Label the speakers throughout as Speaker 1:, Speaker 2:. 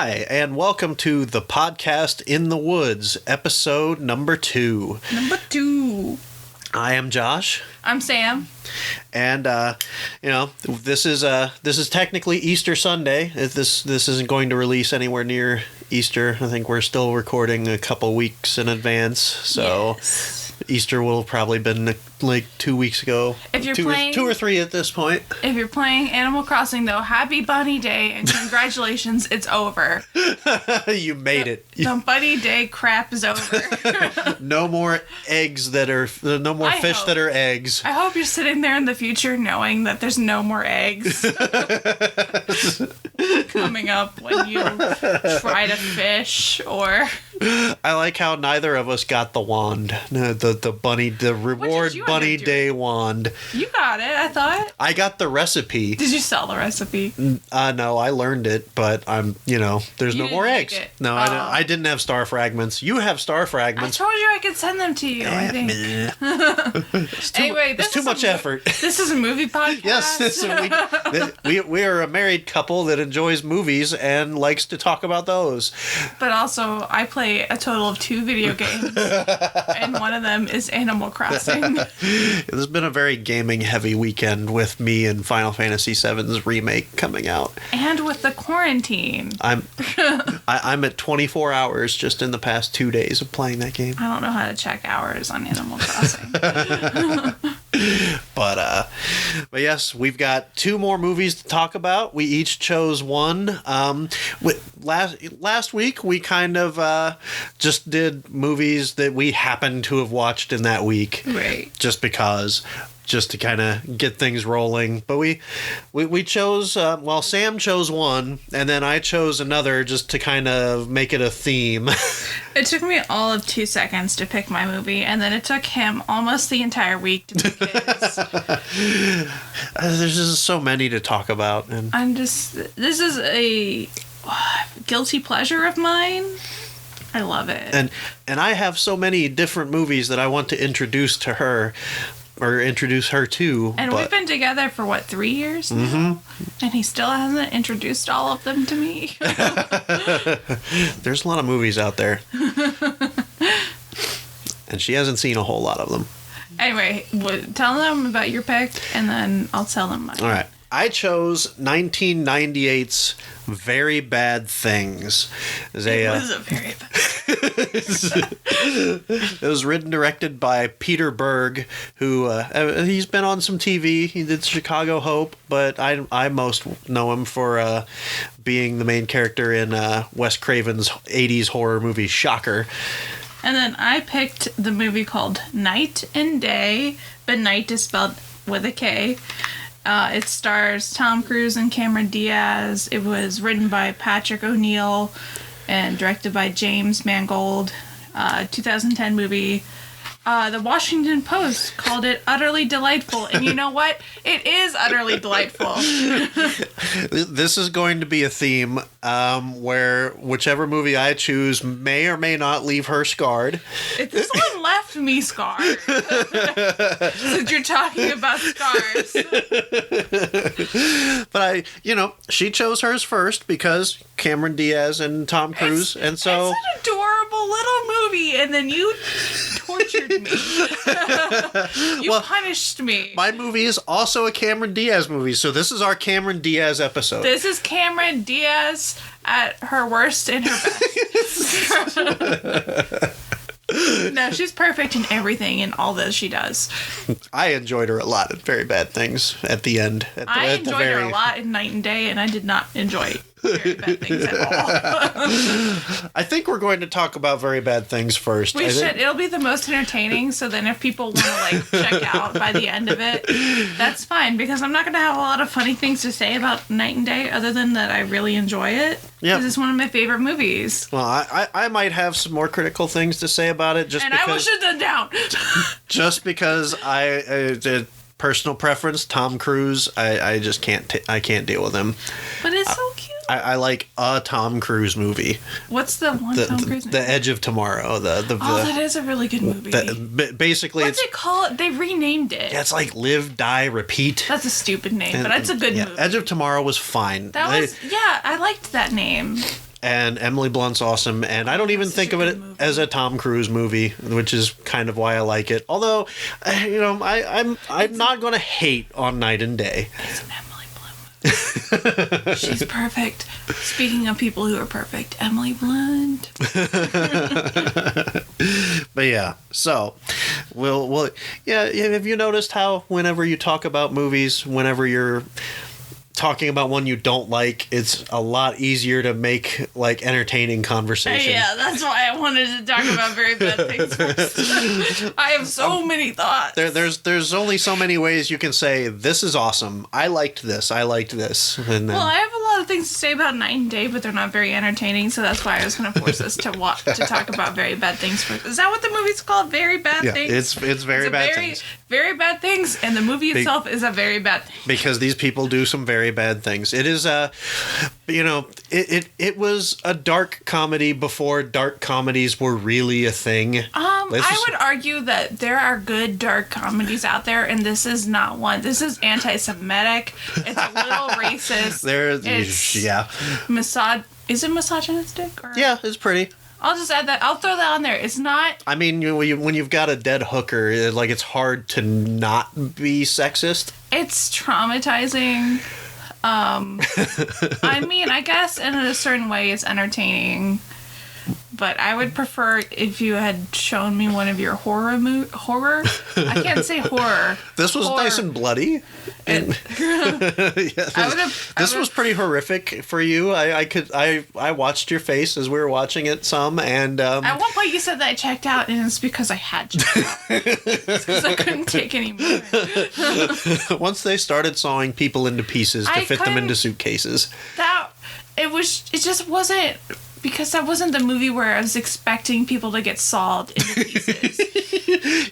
Speaker 1: Hi, and welcome to the podcast In the Woods, episode number 2. I am Josh.
Speaker 2: I'm Sam.
Speaker 1: And this is technically Easter Sunday. This isn't going to release anywhere near Easter. I think we're still recording a couple weeks in advance, so yes. Easter will have probably been like 2 weeks ago.
Speaker 2: If you're
Speaker 1: two or three at this point.
Speaker 2: If you're playing Animal Crossing, though, happy Bunny Day and congratulations, it's over.
Speaker 1: You made it.
Speaker 2: The Bunny Day crap is over.
Speaker 1: No more eggs that are fish that are eggs.
Speaker 2: I hope you're sitting there in the future knowing that there's no more eggs coming up when you try to fish or.
Speaker 1: I like how neither of us got the wand, the reward Bunny Day wand.
Speaker 2: You got it, I thought.
Speaker 1: I got the recipe.
Speaker 2: Did you sell the recipe?
Speaker 1: No, I learned it, but there's no more eggs. No, I didn't have star fragments. You have star fragments.
Speaker 2: I told you I could send them to you. I think.
Speaker 1: It's too much effort.
Speaker 2: This is a movie podcast.
Speaker 1: Yes, we are a married couple that enjoys movies and likes to talk about those.
Speaker 2: But also, I play a total of 2 video games, and one of them is Animal Crossing.
Speaker 1: It's been a very gaming-heavy weekend with me and Final Fantasy VII's remake coming out,
Speaker 2: and with the quarantine. I'm
Speaker 1: at 24 hours just in the past 2 days of playing that game.
Speaker 2: I don't know how to check hours on Animal Crossing.
Speaker 1: But yes, we've got 2 more movies to talk about. We each chose one. Last week we kind of just did movies that we happened to have watched in that week,
Speaker 2: right? Just
Speaker 1: to kind of get things rolling. But we chose, Sam chose one, and then I chose another just to kind of make it a theme.
Speaker 2: It took me all of 2 seconds to pick my movie, and then it took him almost the entire week to pick his.
Speaker 1: There's just so many to talk about. And
Speaker 2: this is a guilty pleasure of mine. I love it.
Speaker 1: And I have so many different movies that I want to introduce to her. Or introduce her to.
Speaker 2: And we've been together for, 3 years now? Mm-hmm. And he still hasn't introduced all of them to me.
Speaker 1: There's a lot of movies out there. And she hasn't seen a whole lot of them.
Speaker 2: Anyway, tell them about your pick, and then I'll tell them mine.
Speaker 1: All right. I chose 1998's Very Bad Things.
Speaker 2: It was a very bad
Speaker 1: It was written and directed by Peter Berg, who he's been on some TV. He did Chicago Hope, but I most know him for being the main character in Wes Craven's 80s horror movie Shocker.
Speaker 2: And then I picked the movie called Night and Day, but night is spelled with a K. It stars Tom Cruise and Cameron Diaz. It was written by Patrick O'Neill and directed by James Mangold. 2010 movie. The Washington Post called it utterly delightful. And you know what? It is utterly delightful.
Speaker 1: This is going to be a theme where whichever movie I choose may or may not leave her scarred.
Speaker 2: This one left me scarred. Since you're talking about scars.
Speaker 1: But she chose hers first because Cameron Diaz and Tom Cruise. It's an
Speaker 2: adorable little movie. And then you tortured me. You punished me.
Speaker 1: My movie is also a Cameron Diaz movie, so this is our Cameron Diaz episode.
Speaker 2: This is Cameron Diaz at her worst and her best. No, she's perfect in everything in all that she does.
Speaker 1: I enjoyed her a lot in Very Bad Things at the end.
Speaker 2: I enjoyed her a lot in Night and Day, and I did not enjoy Very Bad Things at all.
Speaker 1: I think we're going to talk about Very Bad Things first.
Speaker 2: We should. It'll be the most entertaining, so then if people want to check out by the end of it, that's fine, because I'm not going to have a lot of funny things to say about Night and Day other than that I really enjoy it. Yeah. Because it's one of my favorite movies.
Speaker 1: Well, I might have some more critical things to say about it
Speaker 2: I will shut them down.
Speaker 1: Just because I did personal preference, Tom Cruise, I just can't I can't deal with him.
Speaker 2: But it's so cute.
Speaker 1: I like a Tom Cruise movie.
Speaker 2: What's the one Tom Cruise movie?
Speaker 1: The Edge of Tomorrow.
Speaker 2: That is a really good movie.
Speaker 1: Basically,
Speaker 2: what's it called? They renamed it.
Speaker 1: Yeah, it's like Live, Die, Repeat.
Speaker 2: That's a stupid name, but it's a good movie.
Speaker 1: Edge of Tomorrow was fine.
Speaker 2: I liked that name.
Speaker 1: And Emily Blunt's awesome, and I don't even think of it as a Tom Cruise movie, which is kind of why I like it. Although, I'm not going to hate on Night and Day.
Speaker 2: It's an Emily Blunt movie. She's perfect. Speaking of people who are perfect, Emily Blunt.
Speaker 1: But yeah, so have you noticed how whenever you talk about movies, whenever you're talking about one you don't like, it's a lot easier to make like entertaining conversation.
Speaker 2: Yeah, that's why I wanted to talk about very bad things first. I have so many thoughts.
Speaker 1: There's only so many ways you can say this is awesome. I liked this. And then,
Speaker 2: well, I have a lot of things to say about Night and Day, but they're not very entertaining. So that's why I was going to force us to talk about very bad things first. Is that what the movie's called? Very bad things.
Speaker 1: It's very bad things.
Speaker 2: Very bad things, and the movie itself is a very bad thing.
Speaker 1: Because these people do some very bad things. It is it was a dark comedy before dark comedies were really a thing.
Speaker 2: I would argue that there are good dark comedies out there, and this is not one. This is anti-Semitic. It's a little racist. Is it misogynistic? Or?
Speaker 1: Yeah, it's pretty.
Speaker 2: I'll just add that. I'll throw that on there. It's not.
Speaker 1: I mean, when you've got a dead hooker, it's hard to not be sexist.
Speaker 2: It's traumatizing. I mean, I guess in a certain way it's entertaining. But I would prefer if you had shown me one of your horror. I can't say horror.
Speaker 1: This was nice and bloody. This was pretty horrific for you. I watched your face as we were watching it some, and
Speaker 2: at one point you said that I checked out, and it's because I had checked out. It's because I couldn't take any more.
Speaker 1: Once they started sawing people into pieces to fit them into suitcases,
Speaker 2: it just wasn't. Because that wasn't the movie where I was expecting people to get sawed into pieces.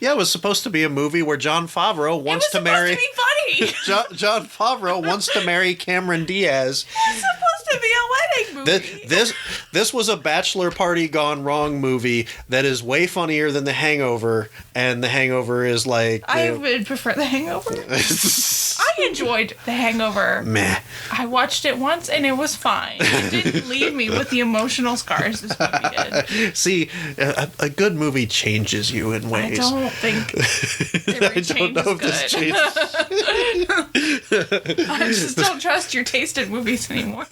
Speaker 1: Yeah, it was supposed to be a movie where Jon Favreau wants to marry.
Speaker 2: It was supposed to be funny.
Speaker 1: Jon Favreau wants to marry Cameron Diaz.
Speaker 2: It's supposed to be a wedding movie.
Speaker 1: This was a bachelor party gone wrong movie that is way funnier than The Hangover, and The Hangover is like.
Speaker 2: I would prefer The Hangover. I enjoyed The Hangover.
Speaker 1: Meh.
Speaker 2: I watched it once and it was fine. It didn't leave me with the emotional scars this movie did.
Speaker 1: See, a good movie changes you in ways.
Speaker 2: I don't think every change is good. I just don't trust your taste in movies anymore.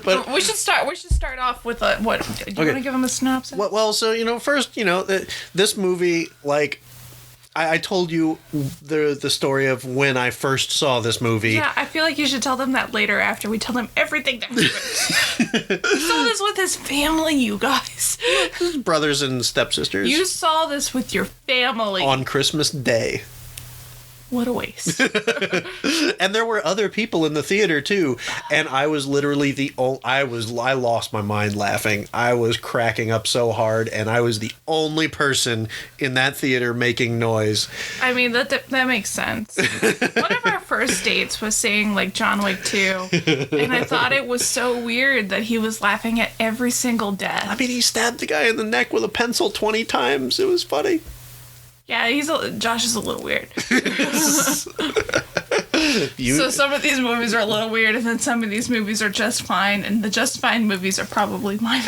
Speaker 2: But we should start off with what? Do you want to give them a synopsis?
Speaker 1: Well, so first, this movie, like. I told you the story of when I first saw this movie.
Speaker 2: Yeah, I feel like you should tell them that later after we tell them everything that happened. You saw this with his family, you guys.
Speaker 1: His brothers and stepsisters.
Speaker 2: You saw this with your family.
Speaker 1: On Christmas Day.
Speaker 2: What a waste.
Speaker 1: And there were other people in the theater too, and I was literally I lost my mind laughing. I was cracking up so hard, and I was the only person in that theater making noise.
Speaker 2: I mean, that makes sense. One of our first dates was seeing like John Wick 2, and I thought it was so weird that he was laughing at every single death.
Speaker 1: I mean, he stabbed the guy in the neck with a pencil 20 times. It was funny.
Speaker 2: Yeah, Josh is a little weird. So some of these movies are a little weird, and then some of these movies are just fine, and the just fine movies are probably my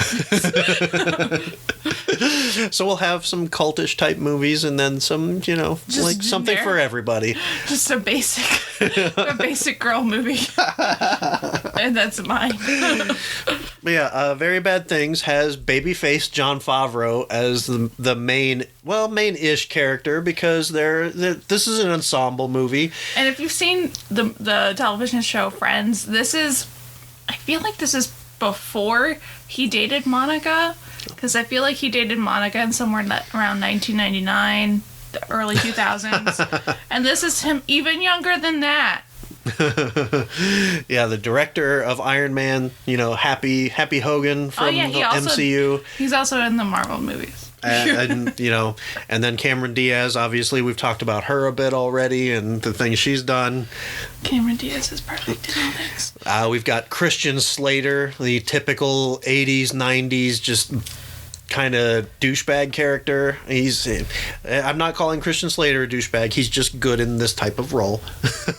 Speaker 2: movies.
Speaker 1: So we'll have some cultish type movies, and then some, like something for everybody.
Speaker 2: Just a basic girl movie. And that's mine.
Speaker 1: Yeah, Very Bad Things has babyface Jon Favreau as the main-ish character, because this is an ensemble movie.
Speaker 2: And if you've seen the television show Friends, I feel like this is before he dated Monica, because I feel like he dated Monica in somewhere around 1999, the early 2000s. And this is him even younger than that.
Speaker 1: Yeah, the director of Iron Man, Happy Hogan from the MCU.
Speaker 2: He's also in the Marvel movies.
Speaker 1: and then Cameron Diaz, obviously we've talked about her a bit already and the things she's done.
Speaker 2: Cameron Diaz is perfect in all this.
Speaker 1: We've got Christian Slater, the typical 80s, 90s, just kind of douchebag character. I'm not calling Christian Slater a douchebag. He's just good in this type of role.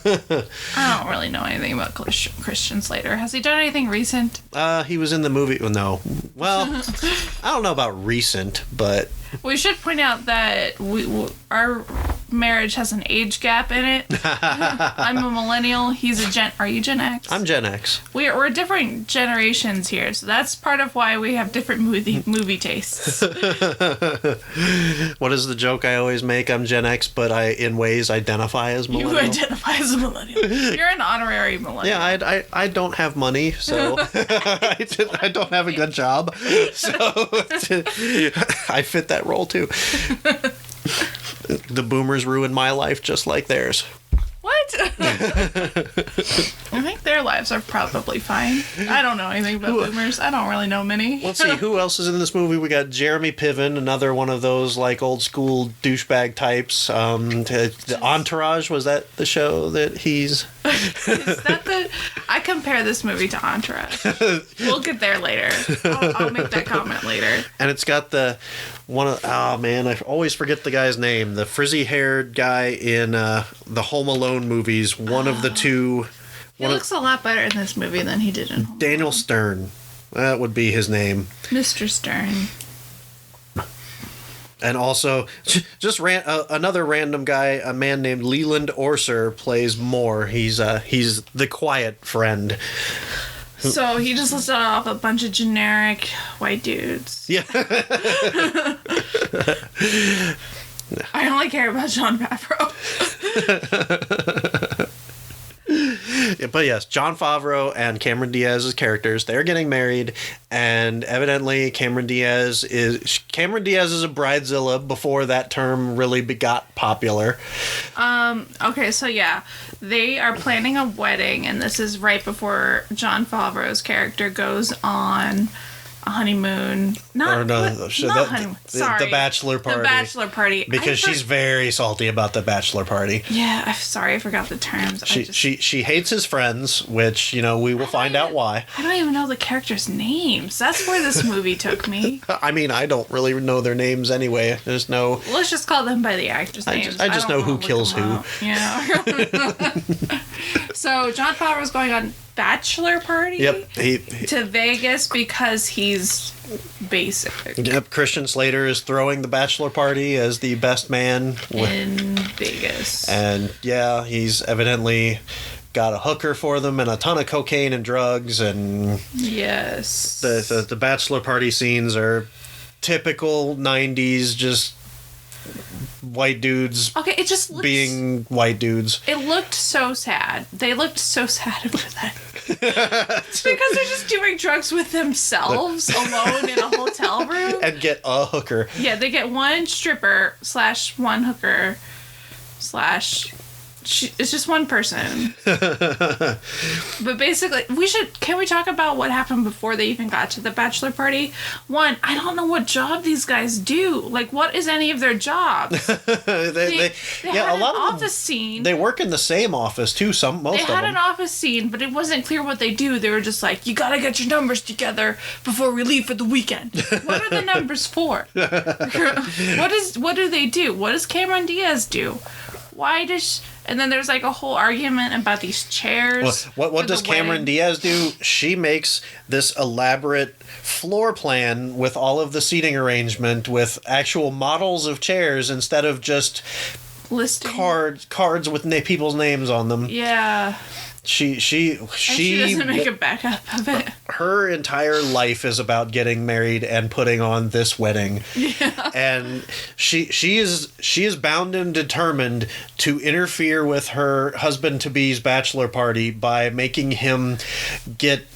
Speaker 2: I don't really know anything about Christian Slater. Has he done anything recent?
Speaker 1: He was in the movie. No. Well, I don't know about recent, but...
Speaker 2: We should point out that our marriage has an age gap in it. I'm a millennial. He's a Gen... Are you Gen X?
Speaker 1: I'm Gen X.
Speaker 2: We're different generations here, so that's part of why we have different movie tastes.
Speaker 1: What is the joke I always make? I'm Gen X, but I, in ways, identify as millennial.
Speaker 2: You identify as a millennial. You're an honorary millennial.
Speaker 1: Yeah, I don't have money, so I don't have a good job, so I fit that role too. The boomers ruined my life just like theirs.
Speaker 2: What? I think their lives are probably fine. I don't know anything about boomers. I don't really know many.
Speaker 1: Let's see, who else is in this movie? We got Jeremy Piven, another one of those like old school douchebag types. The Entourage, was that the show that he's...
Speaker 2: Is that the... I compare this movie to Entourage. We'll get there later. I'll make that comment later.
Speaker 1: And it's got the one of... Oh, man, I always forget the guy's name. The frizzy-haired guy in the Home Alone movies. One of the two...
Speaker 2: He looks a lot better in this movie than he did in Home
Speaker 1: Daniel
Speaker 2: Alone.
Speaker 1: Stern. That would be his name.
Speaker 2: Mr. Stern.
Speaker 1: And also, just another random guy, a man named Leland Orser, plays Moore. He's the quiet friend.
Speaker 2: So he just listed off a bunch of generic white dudes.
Speaker 1: Yeah.
Speaker 2: I only care about Jon Favreau.
Speaker 1: Yeah, but yes, Jon Favreau and Cameron Diaz's characters, they're getting married, and evidently Cameron Diaz is a bridezilla before that term really got popular.
Speaker 2: Okay, so yeah, they are planning a wedding, and this is right before Jon Favreau's character goes on a honeymoon. Not honeymoon. Sorry.
Speaker 1: The bachelor party.
Speaker 2: The bachelor party.
Speaker 1: Because she's very salty about the bachelor party.
Speaker 2: Yeah, I'm sorry, I forgot the terms.
Speaker 1: She hates his friends, which, we will find out why.
Speaker 2: I don't even know the characters' names. That's where this movie took me.
Speaker 1: I mean, I don't really know their names anyway. There's no...
Speaker 2: Let's just call them by the actors' names.
Speaker 1: I just know who kills who.
Speaker 2: Yeah. So, Jon Favreau's going on bachelor party to Vegas because he's basic.
Speaker 1: Yep, Christian Slater is throwing the bachelor party as the best man
Speaker 2: in Vegas.
Speaker 1: And yeah, he's evidently got a hooker for them and a ton of cocaine and drugs, and
Speaker 2: yes.
Speaker 1: The bachelor party scenes are typical 90s, just white dudes being white dudes.
Speaker 2: It looked so sad. They looked so sad about that. It's because they're just doing drugs with themselves alone in a hotel room.
Speaker 1: And get a hooker.
Speaker 2: Yeah, they get one stripper / one hooker / it's just one person. But basically, can we talk about what happened before they even got to the bachelor party? One, I don't know what job these guys do. Like, what is any of their jobs? they had a lot of office scene.
Speaker 1: They work in the same office too. Most of them. They
Speaker 2: had an office scene, but it wasn't clear what they do. They were just like, you gotta get your numbers together before we leave for the weekend. What are the numbers for? What do they do? What does Cameron Diaz do? Why does... And then there's like a whole argument about these chairs.
Speaker 1: What does Cameron Diaz do? She makes this elaborate floor plan with all of the seating arrangement with actual models of chairs instead of just
Speaker 2: listing
Speaker 1: cards with people's names on them.
Speaker 2: Yeah.
Speaker 1: She
Speaker 2: doesn't make a backup of it.
Speaker 1: Her entire life is about getting married and putting on this wedding.
Speaker 2: Yeah.
Speaker 1: And she is bound and determined to interfere with her husband-to-be's bachelor party by making him get...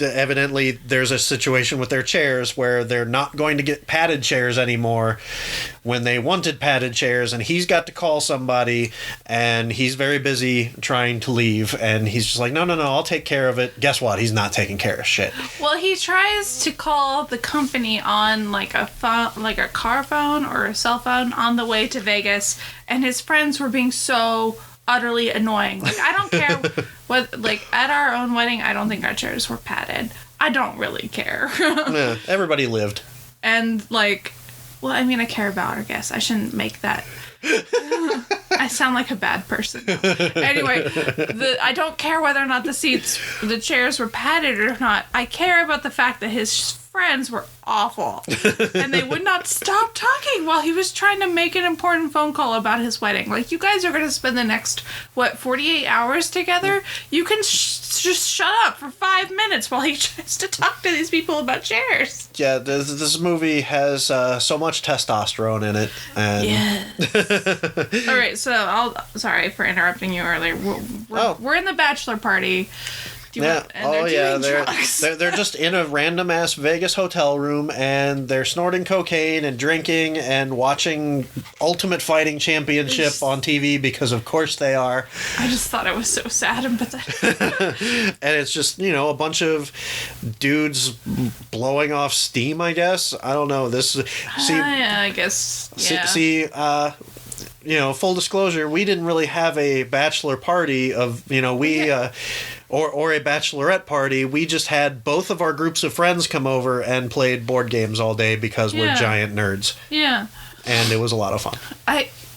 Speaker 1: evidently there's a situation with their chairs where they're not going to get padded chairs anymore when they wanted padded chairs, and he's got to call somebody, and he's very busy trying to leave, and he's just like, no, I'll take care of it. Guess what? He's not taking care of shit.
Speaker 2: Well, he tries to call the company on like a phone, like a car phone or a cell phone on the way to Vegas, and his friends were being so utterly annoying. Like, I don't care what, like, at our own wedding, I don't think our chairs were padded. I don't really care.
Speaker 1: Yeah, everybody lived.
Speaker 2: And, like, well, I mean, I care about her, I guess. I shouldn't make that. I sound like a bad person. Anyway, I don't care whether or not the chairs were padded or not. I care about the fact that his friends were awful. And they would not stop talking while he was trying to make an important phone call about his wedding. Like, you guys are going to spend the next, 48 hours together? You can just shut up for 5 minutes while he tries to talk to these people about chairs.
Speaker 1: Yeah, this movie has so much testosterone in it. And
Speaker 2: yeah. All right, so sorry for interrupting you earlier. We're in the bachelor party.
Speaker 1: They're just in a random ass Vegas hotel room, and they're snorting cocaine and drinking and watching Ultimate Fighting Championship on TV because of course they are.
Speaker 2: I just thought it was so sad and pathetic.
Speaker 1: And it's just, a bunch of dudes blowing off steam, I guess. I don't know.
Speaker 2: I guess. Yeah.
Speaker 1: Full disclosure, we didn't really have a bachelor party of, or a bachelorette party. We just had both of our groups of friends come over and played board games all day because we're giant nerds.
Speaker 2: Yeah.
Speaker 1: And it was a lot of fun.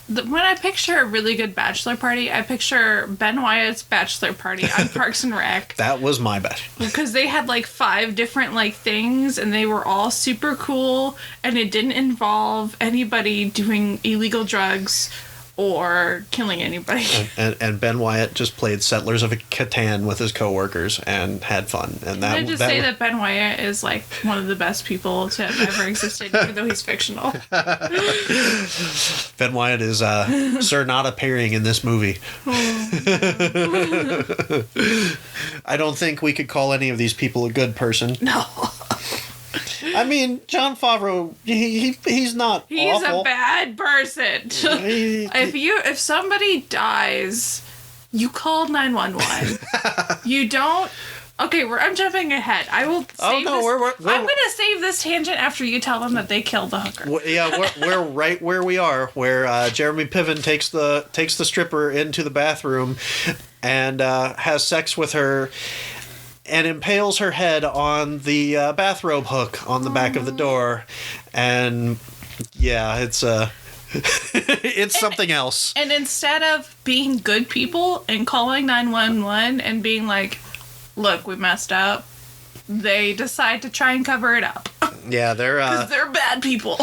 Speaker 2: When I picture a really good bachelor party, I picture Ben Wyatt's bachelor party on Parks and Rec.
Speaker 1: That was my bachelor.
Speaker 2: Because they had 5 different things, and they were all super cool, and it didn't involve anybody doing illegal drugs or killing anybody.
Speaker 1: And Ben Wyatt just played Settlers of Catan with his coworkers and had fun. And
Speaker 2: Can I just say that Ben Wyatt is one of the best people to have ever existed, even though he's fictional.
Speaker 1: Ben Wyatt is Sir not appearing in this movie. I don't think we could call any of these people a good person.
Speaker 2: No.
Speaker 1: I mean, Jon Favreau, he's not awful.
Speaker 2: He's a bad person. If somebody dies, you call 911. You don't. Okay, I'm jumping ahead. I will. I'm going to save this tangent after you tell them that they killed the hooker.
Speaker 1: We're right where we are, where Jeremy Piven takes the stripper into the bathroom and has sex with her. And impales her head on the bathrobe hook on the back of the door. And, yeah, it's it's something else.
Speaker 2: And instead of being good people and calling 911 and being like, look, we messed up, they decide to try and cover it up.
Speaker 1: Yeah,
Speaker 2: because they're bad people.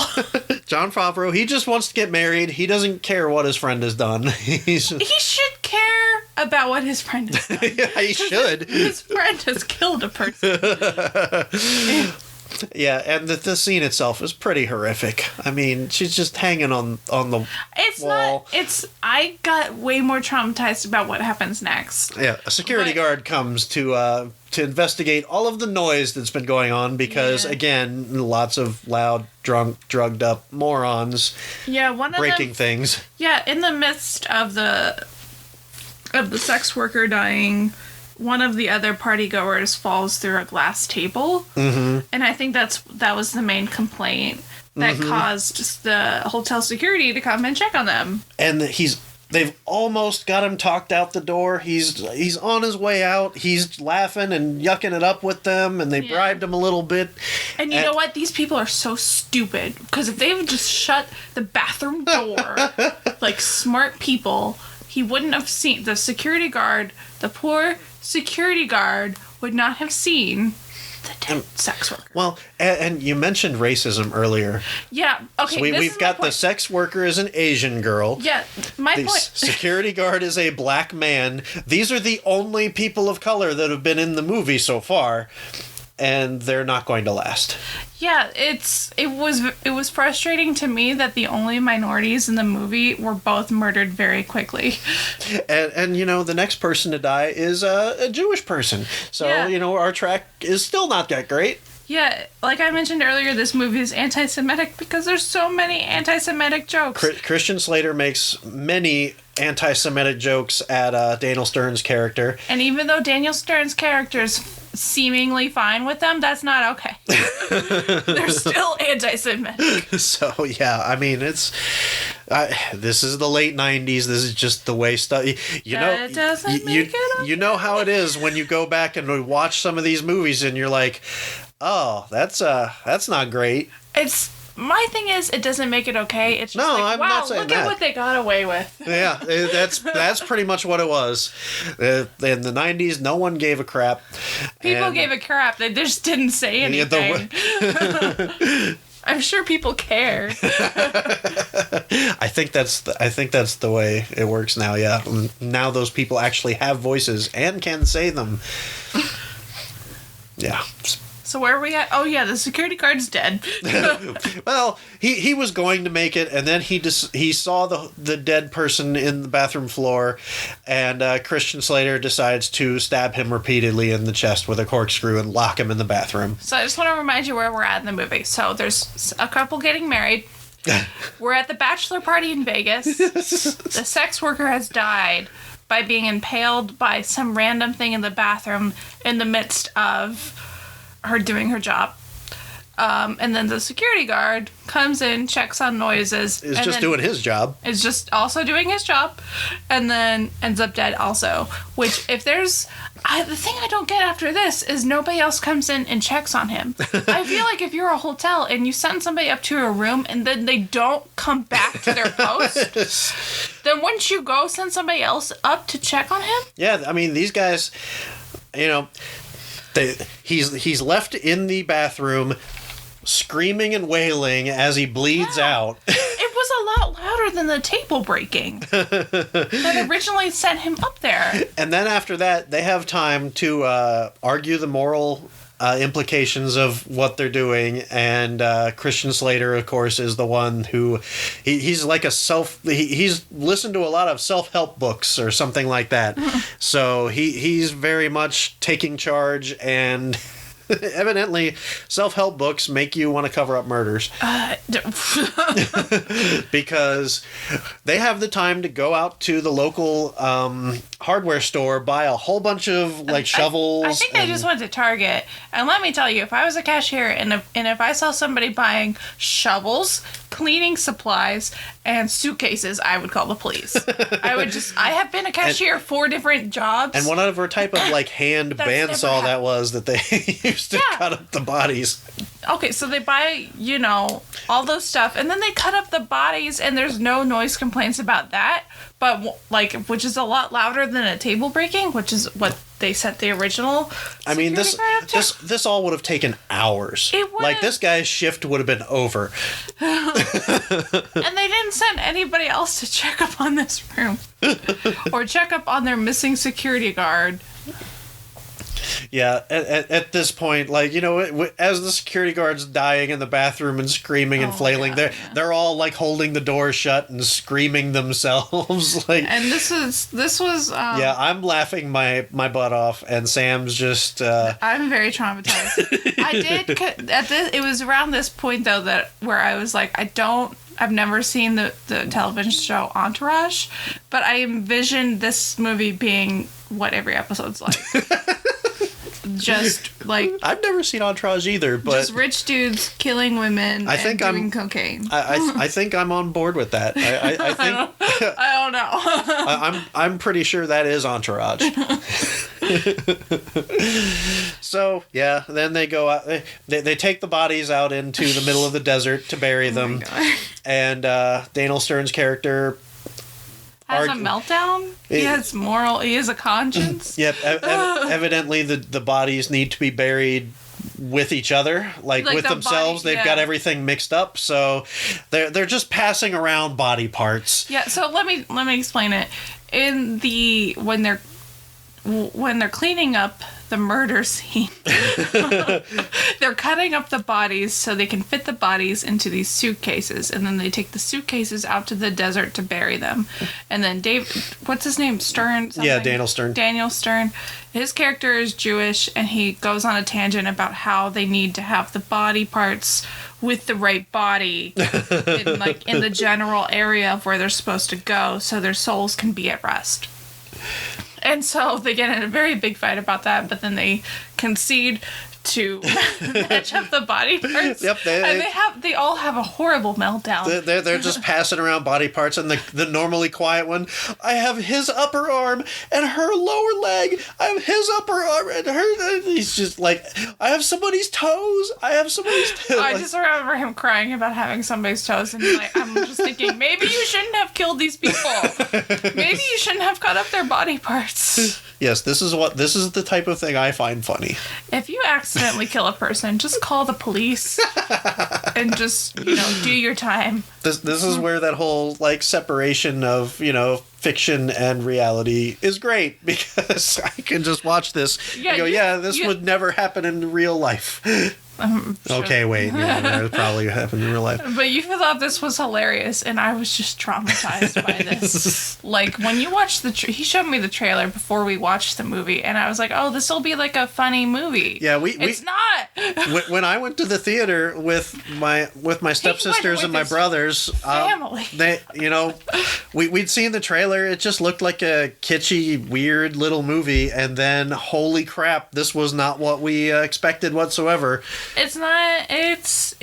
Speaker 1: Jon Favreau, he just wants to get married. He doesn't care what his friend has done. He
Speaker 2: should care about what his friend has done.
Speaker 1: Yeah, he should.
Speaker 2: His friend has killed a person.
Speaker 1: Yeah, and the scene itself is pretty horrific. I mean, she's just hanging on the wall.
Speaker 2: I got way more traumatized about what happens next.
Speaker 1: Yeah, a security guard comes to investigate all of the noise that's been going on because, again, lots of loud, drunk, drugged up morons breaking things. Yeah,
Speaker 2: in the midst of the sex worker dying, one of the other partygoers falls through a glass table, and I think that was the main complaint that caused the hotel security to come and check on them.
Speaker 1: And they've almost got him talked out the door. He's on his way out. He's laughing and yucking it up with them, and they bribed him a little bit.
Speaker 2: And you know what? These people are so stupid, because if they would just shut the bathroom door like smart people, he wouldn't have seen the security guard. The poor security guard would not have seen the dead sex worker.
Speaker 1: Well, and you mentioned racism earlier.
Speaker 2: Yeah, okay.
Speaker 1: So we've got the sex worker is an Asian girl.
Speaker 2: Yeah, my point.
Speaker 1: Security guard is a black man. These are the only people of color that have been in the movie so far, and they're not going to last.
Speaker 2: Yeah, it was frustrating to me that the only minorities in the movie were both murdered very quickly.
Speaker 1: And the next person to die is a Jewish person. So, our track is still not that great.
Speaker 2: Yeah, like I mentioned earlier, this movie is anti-Semitic because there's so many anti-Semitic jokes.
Speaker 1: Christian Slater makes many anti-Semitic jokes at Daniel Stern's character.
Speaker 2: And even though Daniel Stern's character is seemingly fine with them, that's not okay. They're still anti-Semitic.
Speaker 1: So, yeah, I mean, this is the late 90s. This is just the way stuff... You know how it is when you go back and watch some of these movies and you're like, Oh, that's not great.
Speaker 2: It's my thing is it doesn't make it okay. It's just
Speaker 1: No,
Speaker 2: like,
Speaker 1: I'm
Speaker 2: wow,
Speaker 1: not saying
Speaker 2: look
Speaker 1: that.
Speaker 2: at what they got away with.
Speaker 1: Yeah, that's pretty much what it was. In the 90s, no one gave a crap.
Speaker 2: People
Speaker 1: And-
Speaker 2: gave a crap. They just didn't say anything. I'm sure people care.
Speaker 1: I think that's the way it works now. Yeah, now those people actually have voices and can say them. Yeah.
Speaker 2: So where are we at? Oh yeah, the security guard's dead.
Speaker 1: Well, he was going to make it, and then he saw the dead person in the bathroom floor, and Christian Slater decides to stab him repeatedly in the chest with a corkscrew and lock him in the bathroom.
Speaker 2: So I just want to remind you where we're at in the movie. So there's a couple getting married. We're at the bachelor party in Vegas. The sex worker has died by being impaled by some random thing in the bathroom in the midst of her doing her job. And then the security guard comes in, checks on noises.
Speaker 1: Is just doing his job.
Speaker 2: Is just also doing his job. And then ends up dead also. Which, if there's... the thing I don't get after this is nobody else comes in and checks on him. I feel like if you're a hotel and you send somebody up to a room and then they don't come back to their post, then wouldn't you go send somebody else up to check on him?
Speaker 1: Yeah, I mean, these guys, you know... He's left in the bathroom screaming and wailing as he bleeds out.
Speaker 2: It was a lot louder than the table breaking that originally sent him up there.
Speaker 1: And then after that, they have time to argue the moral implications of what they're doing. And Christian Slater, of course, is the one who... He's like he's listened to a lot of self-help books or something like that. So he's very much taking charge, and evidently self-help books make you want to cover up murders. Because they have the time to go out to the local hardware store, buy a whole bunch of shovels.
Speaker 2: I think they just went to Target. And let me tell you, if I was a cashier and if I saw somebody buying shovels, cleaning supplies, and suitcases, I would call the police. I have been a cashier 4 different jobs.
Speaker 1: And whatever type of hand bandsaw that was that they used to cut up the bodies.
Speaker 2: Okay, so they buy, all those stuff, and then they cut up the bodies, and there's no noise complaints about that, but, which is a lot louder than a table breaking, which is what they sent the original.
Speaker 1: I mean, this all would have taken hours.
Speaker 2: It would.
Speaker 1: This guy's shift would have been over.
Speaker 2: And they didn't send anybody else to check up on this room. Or check up on their missing security guard.
Speaker 1: Yeah, at this point, as the security guard's dying in the bathroom and screaming and flailing, they're all holding the door shut and screaming themselves.
Speaker 2: And this was.
Speaker 1: Yeah, I'm laughing my butt off, and Sam's just.
Speaker 2: I'm very traumatized. It was around this point though where I was like, I've never seen the television show Entourage, but I envisioned this movie being what every episode's like. Just
Speaker 1: I've never seen Entourage either, but
Speaker 2: just rich dudes killing women and doing cocaine.
Speaker 1: I think I'm on board with that. I think
Speaker 2: I don't know.
Speaker 1: I'm pretty sure that is Entourage. So yeah, then they go out. They take the bodies out into the middle of the desert to bury them, and Daniel Stern's character
Speaker 2: has a meltdown. He has a conscience.
Speaker 1: Yep. Evidently, the bodies need to be buried with each other, with themselves. They've got everything mixed up, so they're just passing around body parts.
Speaker 2: Yeah. So let me explain it. When they're cleaning up the murder scene, they're cutting up the bodies so they can fit the bodies into these suitcases, and then they take the suitcases out to the desert to bury them. And then what's his name? Stern? Something?
Speaker 1: Yeah, Daniel Stern.
Speaker 2: Daniel Stern. His character is Jewish, and he goes on a tangent about how they need to have the body parts with the right body in the general area of where they're supposed to go, so their souls can be at rest. And so they get in a very big fight about that, but then they concede to match up the body parts.
Speaker 1: Yep,
Speaker 2: they all have a horrible meltdown.
Speaker 1: They're just passing around body parts, and the normally quiet one, I have his upper arm and her lower leg. I have his upper arm and her. He's just like, I have somebody's toes. I have somebody's toes.
Speaker 2: I just remember him crying about having somebody's toes, and like, I'm just thinking, maybe you shouldn't have killed these people. Maybe you shouldn't have cut up their body parts.
Speaker 1: Yes, this is the type of thing I find funny.
Speaker 2: If you accidentally kill a person, just call the police and just, do your time.
Speaker 1: This is where that whole like separation of, fiction and reality is great, because I can just watch this and go, this would never happen in real life. Sure. Okay, wait. Yeah, that would probably happen in real life.
Speaker 2: But you thought this was hilarious, and I was just traumatized by this. Like, when you watch he showed me the trailer before we watched the movie, and I was like, oh, this will be like a funny movie.
Speaker 1: Yeah,
Speaker 2: it's not.
Speaker 1: When I went to the theater with my stepsisters and my brothers,
Speaker 2: family.
Speaker 1: We'd seen the trailer. It just looked like a kitschy, weird little movie, and then holy crap, this was not what we expected whatsoever.
Speaker 2: It's not. It's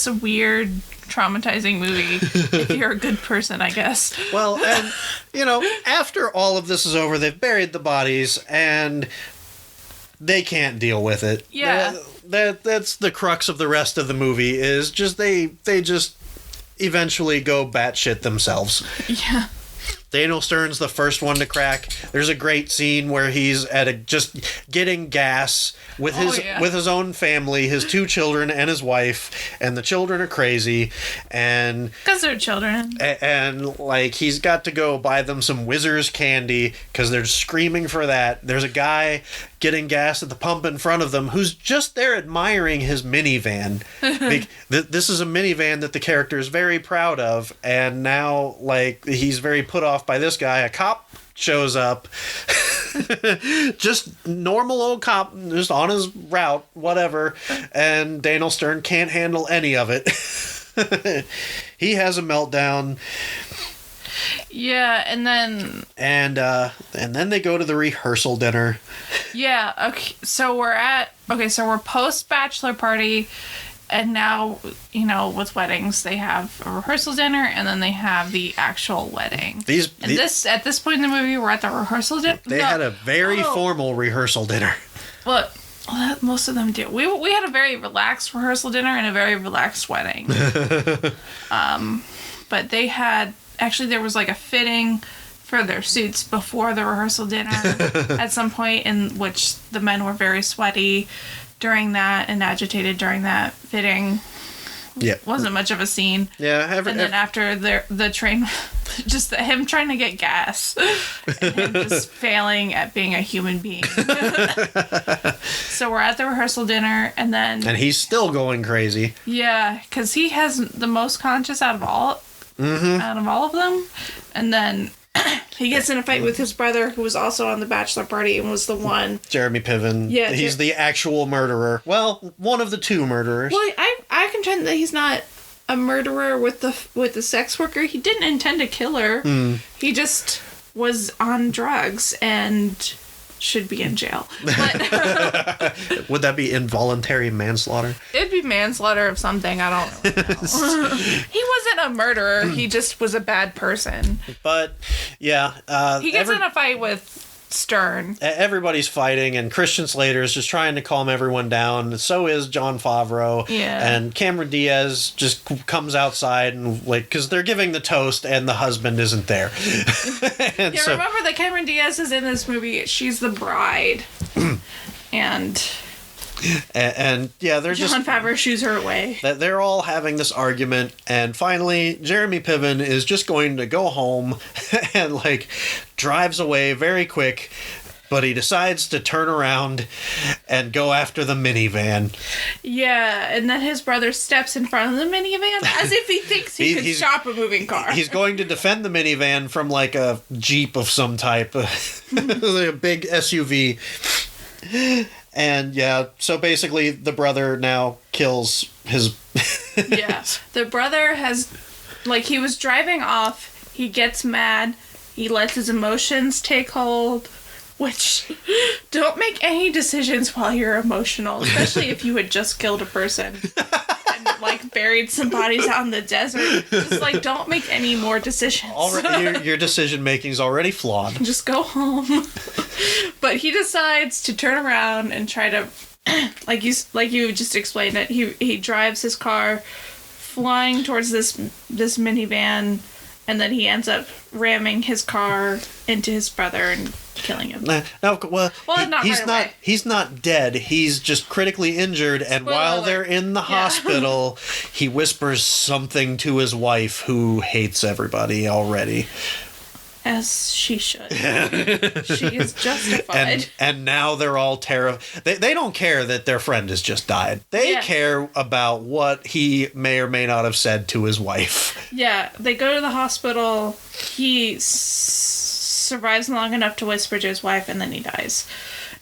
Speaker 2: a weird, traumatizing movie if you're a good person, I guess.
Speaker 1: Well, and after all of this is over, they've buried the bodies and they can't deal with it.
Speaker 2: Yeah.
Speaker 1: That's the crux of the rest of the movie, is just they just eventually go batshit themselves.
Speaker 2: Yeah.
Speaker 1: Daniel Stern's the first one to crack. There's a great scene where he's just getting gas with his own family, his 2 children and his wife, and the children are crazy, and
Speaker 2: because they're children,
Speaker 1: and like he's got to go buy them some Whizzers candy because they're screaming for that. There's a guy getting gas at the pump in front of them who's just there admiring his minivan. This is a minivan that the character is very proud of, and now like he's very put off by this guy. A cop shows up. Just normal old cop, just on his route, whatever, and Daniel Stern can't handle any of it. He has a meltdown.
Speaker 2: Yeah, and then
Speaker 1: they go to the rehearsal dinner.
Speaker 2: Yeah, okay. So we're post bachelor party, and now, with weddings, they have a rehearsal dinner, and then they have the actual wedding. At this point in the movie, we're at the rehearsal dinner.
Speaker 1: They had a very formal rehearsal dinner.
Speaker 2: Well, most of them do. We had a very relaxed rehearsal dinner and a very relaxed wedding. But they had, actually there was like a fitting for their suits before the rehearsal dinner at some point, in which the men were very sweaty during that and agitated during that fitting.
Speaker 1: Yeah.
Speaker 2: Wasn't much of a scene.
Speaker 1: Yeah.
Speaker 2: And then after the train, just him trying to get gas and him just failing at being a human being. So we're at the rehearsal dinner, and
Speaker 1: he's still going crazy.
Speaker 2: Yeah, because he has the most conscious out of all of them. And then he gets in a fight with his brother, who was also on the bachelor party and was the one.
Speaker 1: Jeremy Piven. Yeah. He's the actual murderer. Well, one of the 2 murderers.
Speaker 2: Well, I contend that he's not a murderer with the sex worker. He didn't intend to kill her. He just was on drugs and should be in jail. But
Speaker 1: would that be involuntary manslaughter?
Speaker 2: It'd be manslaughter of something. I don't really know. He wasn't a murderer. He just was a bad person.
Speaker 1: But yeah,
Speaker 2: he gets in a fight with Stern.
Speaker 1: Everybody's fighting, and Christian Slater is just trying to calm everyone down. So is Jon Favreau.
Speaker 2: Yeah.
Speaker 1: And Cameron Diaz just comes outside and because they're giving the toast and the husband isn't there.
Speaker 2: Remember that Cameron Diaz is in this movie. She's the bride. And yeah, they're Jon Favreau shoos her away.
Speaker 1: They're all having this argument, and finally Jeremy Piven is just going to go home and drives away very quick, but he decides to turn around and go after the minivan.
Speaker 2: Yeah, and then his brother steps in front of the minivan as if he thinks he could stop a moving car.
Speaker 1: He's going to defend the minivan from a Jeep of some type, a big SUV. And yeah, so basically the brother now kills his...
Speaker 2: Yeah, the brother has, he was driving off, he gets mad, he lets his emotions take hold, Which, don't make any decisions while you're emotional, especially if you had just killed a person and, like, buried some bodies out in the desert. Just, like, don't make any more decisions.
Speaker 1: Already, your decision making is already flawed.
Speaker 2: Just go home. But he decides to turn around and try to, like you just explained it, he drives his car flying towards this minivan, and then he ends up ramming his car into his brother and killing him.
Speaker 1: He's not dead. He's just critically injured, and while they're in the hospital, he whispers something to his wife, who hates everybody already.
Speaker 2: As she should. She is justified.
Speaker 1: And now they're all terrified. They don't care that their friend has just died. They care about what he may or may not have said to his wife.
Speaker 2: Yeah, they go to the hospital. He survives long enough to whisper to his wife, and then he dies.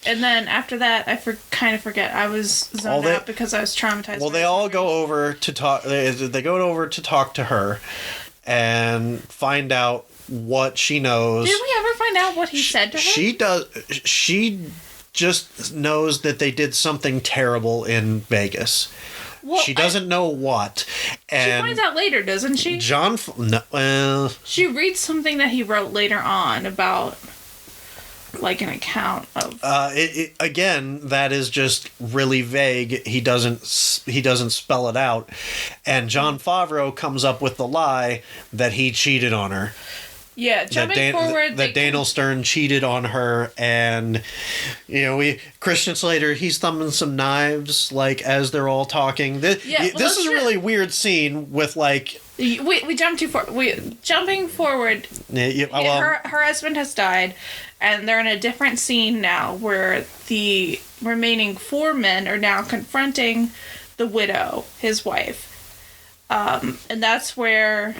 Speaker 2: And then after that, I kind of forget. I was zoned out because I was traumatized.
Speaker 1: Well, they all go over to talk. They go over to talk to her and find out what she knows.
Speaker 2: Did we ever find out what he said to her?
Speaker 1: She does. She just knows that they did something terrible in Vegas. Well, she doesn't know what. And
Speaker 2: she finds out later, doesn't she?
Speaker 1: She
Speaker 2: reads something that he wrote later on about, like, an account of.
Speaker 1: Again, that is just really vague. He doesn't spell it out, and Jon Favreau comes up with the lie that he cheated on her.
Speaker 2: Yeah, jumping forward.
Speaker 1: That Daniel Stern cheated on her, and Christian Slater, he's thumbing some knives, like, as they're all talking. This is a really weird scene with, like.
Speaker 2: We jumped too far. Jumping forward. Her husband has died, and they're in a different scene now where the remaining 4 men are now confronting the widow, his wife, and that's where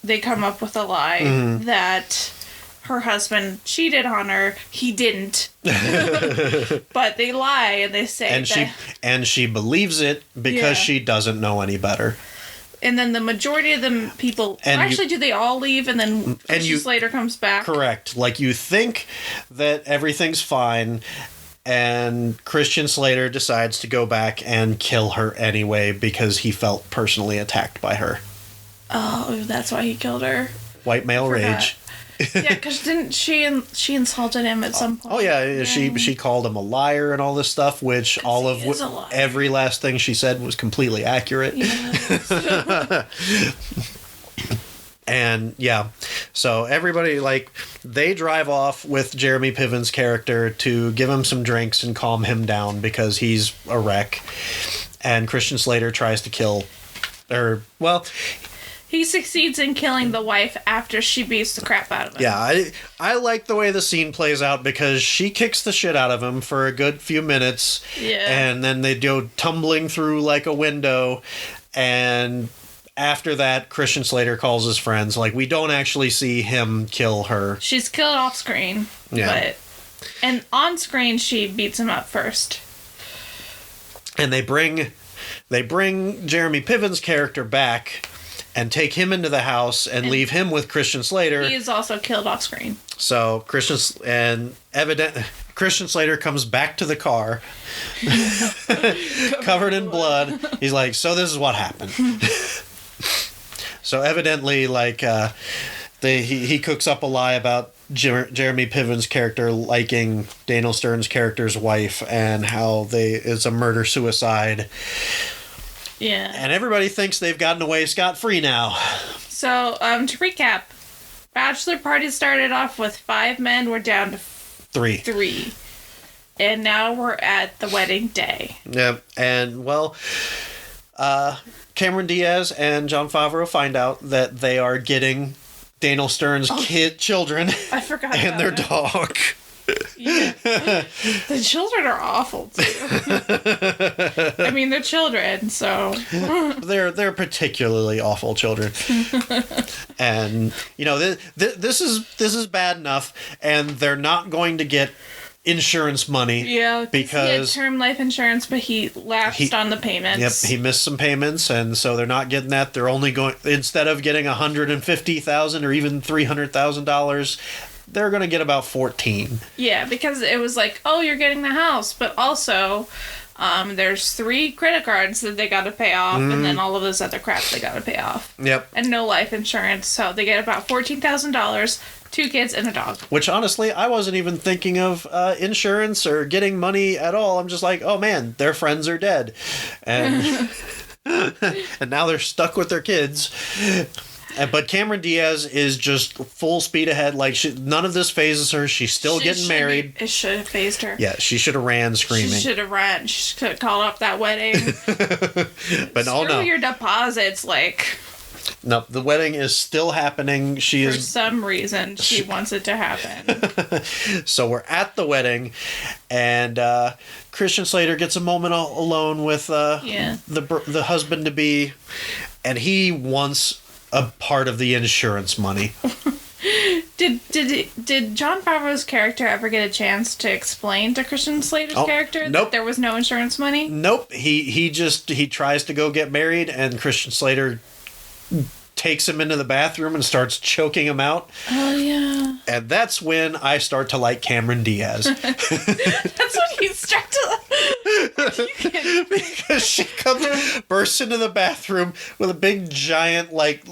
Speaker 2: they come up with a lie that her husband cheated on her. He didn't. But they lie and they say
Speaker 1: she believes it because she doesn't know any better.
Speaker 2: And then the majority of the people do they all leave and then Christian Slater comes back?
Speaker 1: Correct. Like, you think that everything's fine, and Christian Slater decides to go back and kill her anyway because he felt personally attacked by her.
Speaker 2: Oh, that's why he killed her.
Speaker 1: White male rage.
Speaker 2: Yeah, because didn't she insulted him at some point?
Speaker 1: Oh yeah, she called him a liar and all this stuff, which every last thing she said was completely accurate. Yes. And so everybody, like, they drive off with Jeremy Piven's character to give him some drinks and calm him down because he's a wreck. And Christian Slater tries to kill,
Speaker 2: he succeeds in killing the wife after she beats the crap out of him.
Speaker 1: Yeah, I like the way the scene plays out because she kicks the shit out of him for a good few minutes. Yeah. And then they go tumbling through like a window. And after that, Christian Slater calls his friends. Like, we don't actually see him kill her.
Speaker 2: She's killed off screen. Yeah. And on screen, she beats him up first.
Speaker 1: And they bring Jeremy Piven's character back and take him into the house and leave him with Christian Slater.
Speaker 2: He is also killed off screen.
Speaker 1: So Christian Slater comes back to the car, covered in blood. He's like, "So this is what happened." So evidently, like, he cooks up a lie about Jeremy Piven's character liking Daniel Stern's character's wife and how it's a murder-suicide.
Speaker 2: Yeah.
Speaker 1: And everybody thinks they've gotten away scot-free now.
Speaker 2: So, to recap, bachelor party started off with 5 men. We're down to 3. And now we're at the wedding day.
Speaker 1: Yep. And, Cameron Diaz and Jon Favreau find out that they are getting Daniel Stern's children
Speaker 2: I forgot
Speaker 1: and their dog.
Speaker 2: Yeah. The children are awful too. I mean, they're children, so
Speaker 1: they're particularly awful children. And this is bad enough, and they're not going to get insurance money.
Speaker 2: Yeah,
Speaker 1: because
Speaker 2: he had term life insurance, but he lapsed on the payments.
Speaker 1: Yep, he missed some payments, and so they're not getting that. They're only going, instead of getting $150,000 or even $300,000. they're going to get about 14.
Speaker 2: Yeah, because it was like, oh, you're getting the house, but also there's 3 credit cards that they got to pay off, and then all of this other crap they got to pay off.
Speaker 1: Yep.
Speaker 2: And no life insurance, so they get about $14,000, 2 kids, and a dog.
Speaker 1: Which, honestly, I wasn't even thinking of insurance or getting money at all. I'm just like, oh, man, their friends are dead. And, and now they're stuck with their kids. But Cameron Diaz is just full speed ahead. Like, none of this phases her. She's still getting married.
Speaker 2: It should have phased her.
Speaker 1: Yeah, she should have ran screaming.
Speaker 2: She should have ran. She could have called up that wedding.
Speaker 1: But
Speaker 2: Screw your deposits, like...
Speaker 1: No, the wedding is still happening.
Speaker 2: For some reason, she wants it to happen.
Speaker 1: So we're at the wedding, and Christian Slater gets a moment alone with the husband-to-be, and he wants a part of the insurance money.
Speaker 2: Did Jon Favreau's character ever get a chance to explain to Christian Slater's character that there was no insurance money?
Speaker 1: Nope. He tries to go get married, and Christian Slater takes him into the bathroom and starts choking him out.
Speaker 2: Oh, yeah.
Speaker 1: And that's when I start to like Cameron Diaz.
Speaker 2: That's when you start to...
Speaker 1: Because she bursts into the bathroom with a big giant, like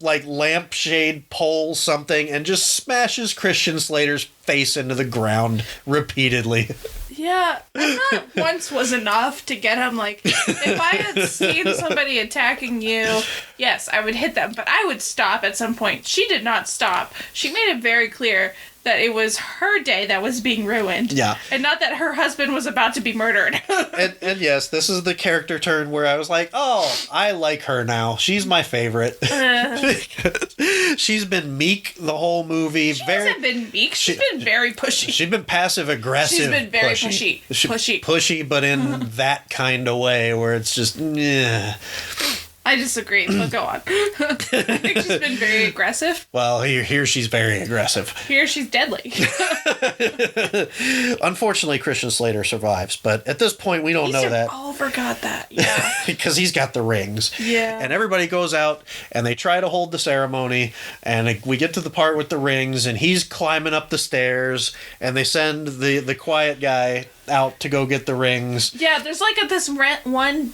Speaker 1: lampshade pole something, and just smashes Christian Slater's face into the ground repeatedly.
Speaker 2: Yeah, I thought once was enough to get him, like, if I had seen somebody attacking you, yes, I would hit them, but I would stop at some point. She did not stop. She made it very clear that it was her day that was being ruined.
Speaker 1: Yeah.
Speaker 2: And not that her husband was about to be murdered.
Speaker 1: and yes, this is the character turn where I was like, oh, I like her now. She's my favorite. She's been meek the whole movie.
Speaker 2: She hasn't been meek. She's been very pushy.
Speaker 1: She's been passive aggressive.
Speaker 2: She's been very pushy.
Speaker 1: Pushy, but in that kind of way where it's just, yeah.
Speaker 2: I disagree, but go on. I think she's been very aggressive.
Speaker 1: Well, here she's very aggressive.
Speaker 2: Here she's deadly.
Speaker 1: Unfortunately, Christian Slater survives, but at this point, we don't know that.
Speaker 2: Oh, forgot that. Yeah.
Speaker 1: Because he's got the rings.
Speaker 2: Yeah.
Speaker 1: And everybody goes out, and they try to hold the ceremony, and we get to the part with the rings, and he's climbing up the stairs, and they send the quiet guy out to go get the rings.
Speaker 2: Yeah, there's like this one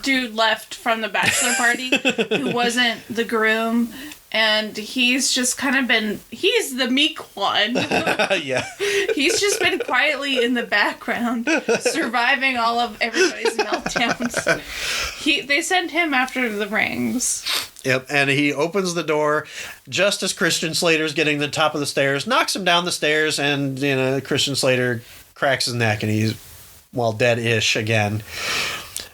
Speaker 2: dude left from the bachelor party who wasn't the groom, and he's just kind of he's the meek one.
Speaker 1: Yeah.
Speaker 2: He's just been quietly in the background, surviving all of everybody's meltdowns. They send him after the rings.
Speaker 1: Yep, and he opens the door just as Christian Slater's getting to the top of the stairs, knocks him down the stairs, and Christian Slater cracks his neck, and he's, dead-ish again.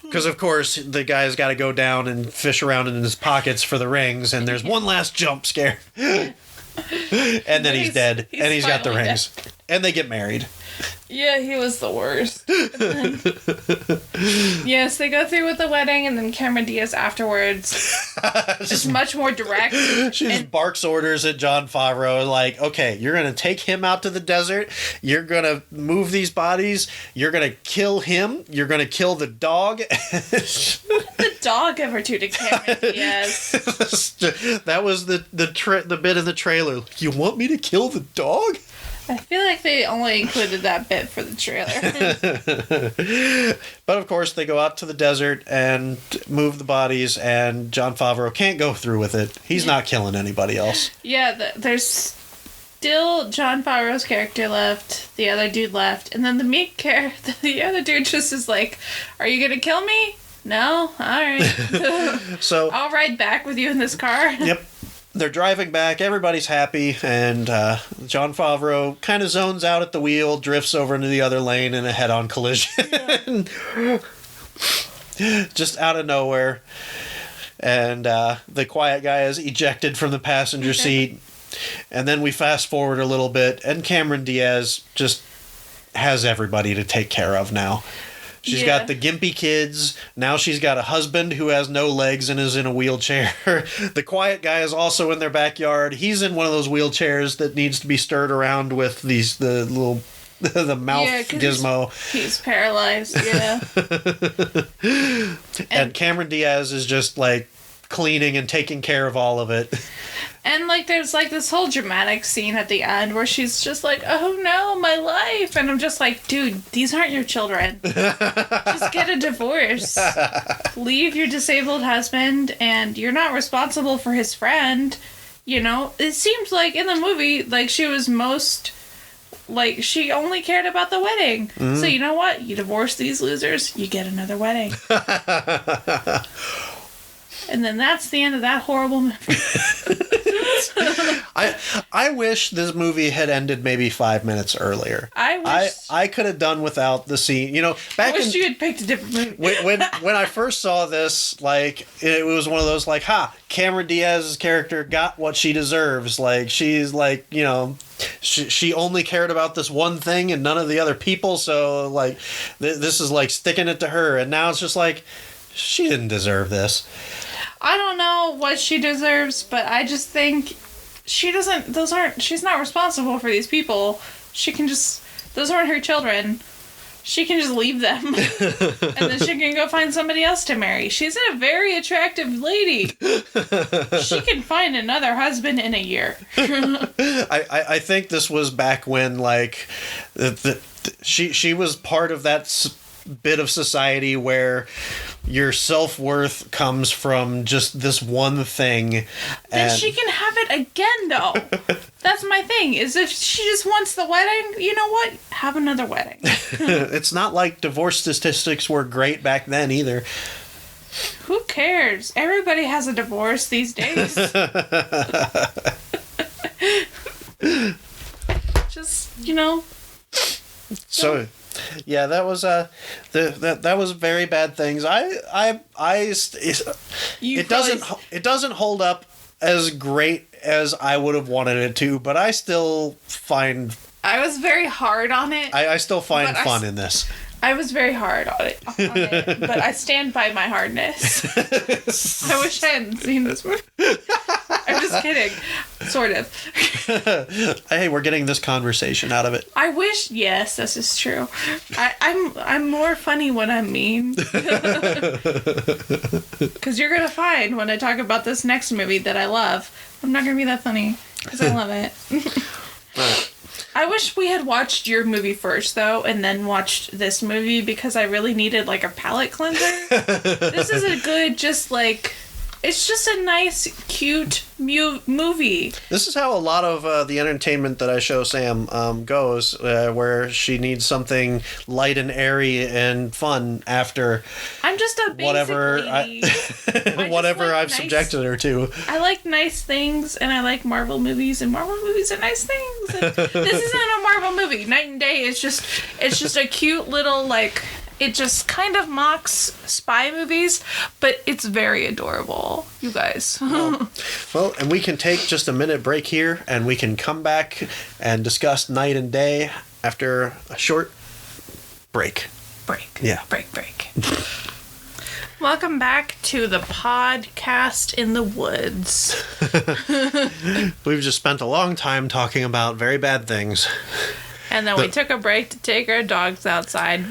Speaker 1: Because, of course, the guy's got to go down and fish around in his pockets for the rings, and there's one last jump scare. And then he's dead, and he's got the rings. Dead. And they get married.
Speaker 2: Yeah, he was the worst. Yes, they go through with the wedding, and then Cameron Diaz afterwards is much more direct.
Speaker 1: She just barks orders at Jon Favreau, like, okay, you're going to take him out to the desert, you're going to move these bodies, you're going to kill him, you're going to kill the dog.
Speaker 2: What did the dog ever do to Cameron Diaz?
Speaker 1: That was the bit in the trailer. You want me to kill the dog?
Speaker 2: I feel like they only included that bit for the trailer.
Speaker 1: But of course, they go out to the desert and move the bodies, and Jon Favreau can't go through with it. He's not killing anybody else.
Speaker 2: Yeah, there's still Jon Favreau's character left, the other dude left, and then the other dude just is like, are you gonna kill me? No? Alright.
Speaker 1: So
Speaker 2: I'll ride back with you in this car. Yep.
Speaker 1: They're driving back, everybody's happy, and Jon Favreau kind of zones out at the wheel, drifts over into the other lane in a head-on collision. Yeah. Just out of nowhere. And the quiet guy is ejected from the passenger seat. And then we fast forward a little bit, and Cameron Diaz just has everybody to take care of now. She's got the gimpy kids. Now she's got a husband who has no legs and is in a wheelchair. The quiet guy is also in their backyard. He's in one of those wheelchairs that needs to be stirred around with the mouth gizmo.
Speaker 2: He's paralyzed, yeah.
Speaker 1: And Cameron Diaz is just like cleaning and taking care of all of it.
Speaker 2: And, like, there's, like, this whole dramatic scene at the end where she's just like, oh, no, my life. And I'm just like, dude, these aren't your children. Just get a divorce. Leave your disabled husband, and you're not responsible for his friend. You know? It seems like in the movie, like, she was most... Like, she only cared about the wedding. Mm. So, you know what? You divorce these losers, you get another wedding. And then that's the end of that horrible movie.
Speaker 1: I wish this movie had ended maybe 5 minutes earlier. I could have done without the scene. You know,
Speaker 2: I wish you had picked a different movie.
Speaker 1: when I first saw this, like, it was one of those, like, Cameron Diaz's character got what she deserves. Like, she's like, you know, she only cared about this one thing and none of the other people. So, like, this is like sticking it to her. And now it's just like, she didn't deserve this.
Speaker 2: I don't know what she deserves, but I just think she's not responsible for these people. Those aren't her children. She can just leave them. And then she can go find somebody else to marry. She's a very attractive lady. She can find another husband in a year.
Speaker 1: I think this was back when, like, she was part of that bit of society where your self-worth comes from just this one thing.
Speaker 2: Then she can have it again, though. That's my thing, is if she just wants the wedding, you know what? Have another wedding.
Speaker 1: It's not like divorce statistics were great back then either.
Speaker 2: Who cares? Everybody has a divorce these days. Just, you know.
Speaker 1: So... Yeah, that was that was very bad things. It doesn't hold up as great as I would have wanted it to, but I still find
Speaker 2: I was very hard on it.
Speaker 1: I still find fun in this.
Speaker 2: I was very hard on it, but I stand by my hardness. I wish I hadn't seen this movie. I'm just kidding. Sort of.
Speaker 1: Hey, we're getting this conversation out of it.
Speaker 2: I wish, yes, this is true. I'm more funny when I'm mean. Because you're going to find when I talk about this next movie that I love, I'm not going to be that funny. Because I love it. I wish we had watched your movie first, though, and then watched this movie, because I really needed, like, a palate cleanser. This is a good, just, like... It's just a nice, cute movie. This
Speaker 1: is how a lot of the entertainment that I show Sam goes, where she needs something light and airy and fun after.
Speaker 2: I'm just a basic lady.
Speaker 1: Whatever I've subjected her to.
Speaker 2: I like nice things, and I like Marvel movies, and Marvel movies are nice things. And this isn't a Marvel movie. Night and Day is just a cute little, like... It just kind of mocks spy movies, but it's very adorable, you guys.
Speaker 1: Well, and we can take just a minute break here, and we can come back and discuss Night and Day after a short break. Yeah.
Speaker 2: Break. Welcome back to the podcast in the woods.
Speaker 1: We've just spent a long time talking about very bad things.
Speaker 2: And then we took a break to take our dogs outside.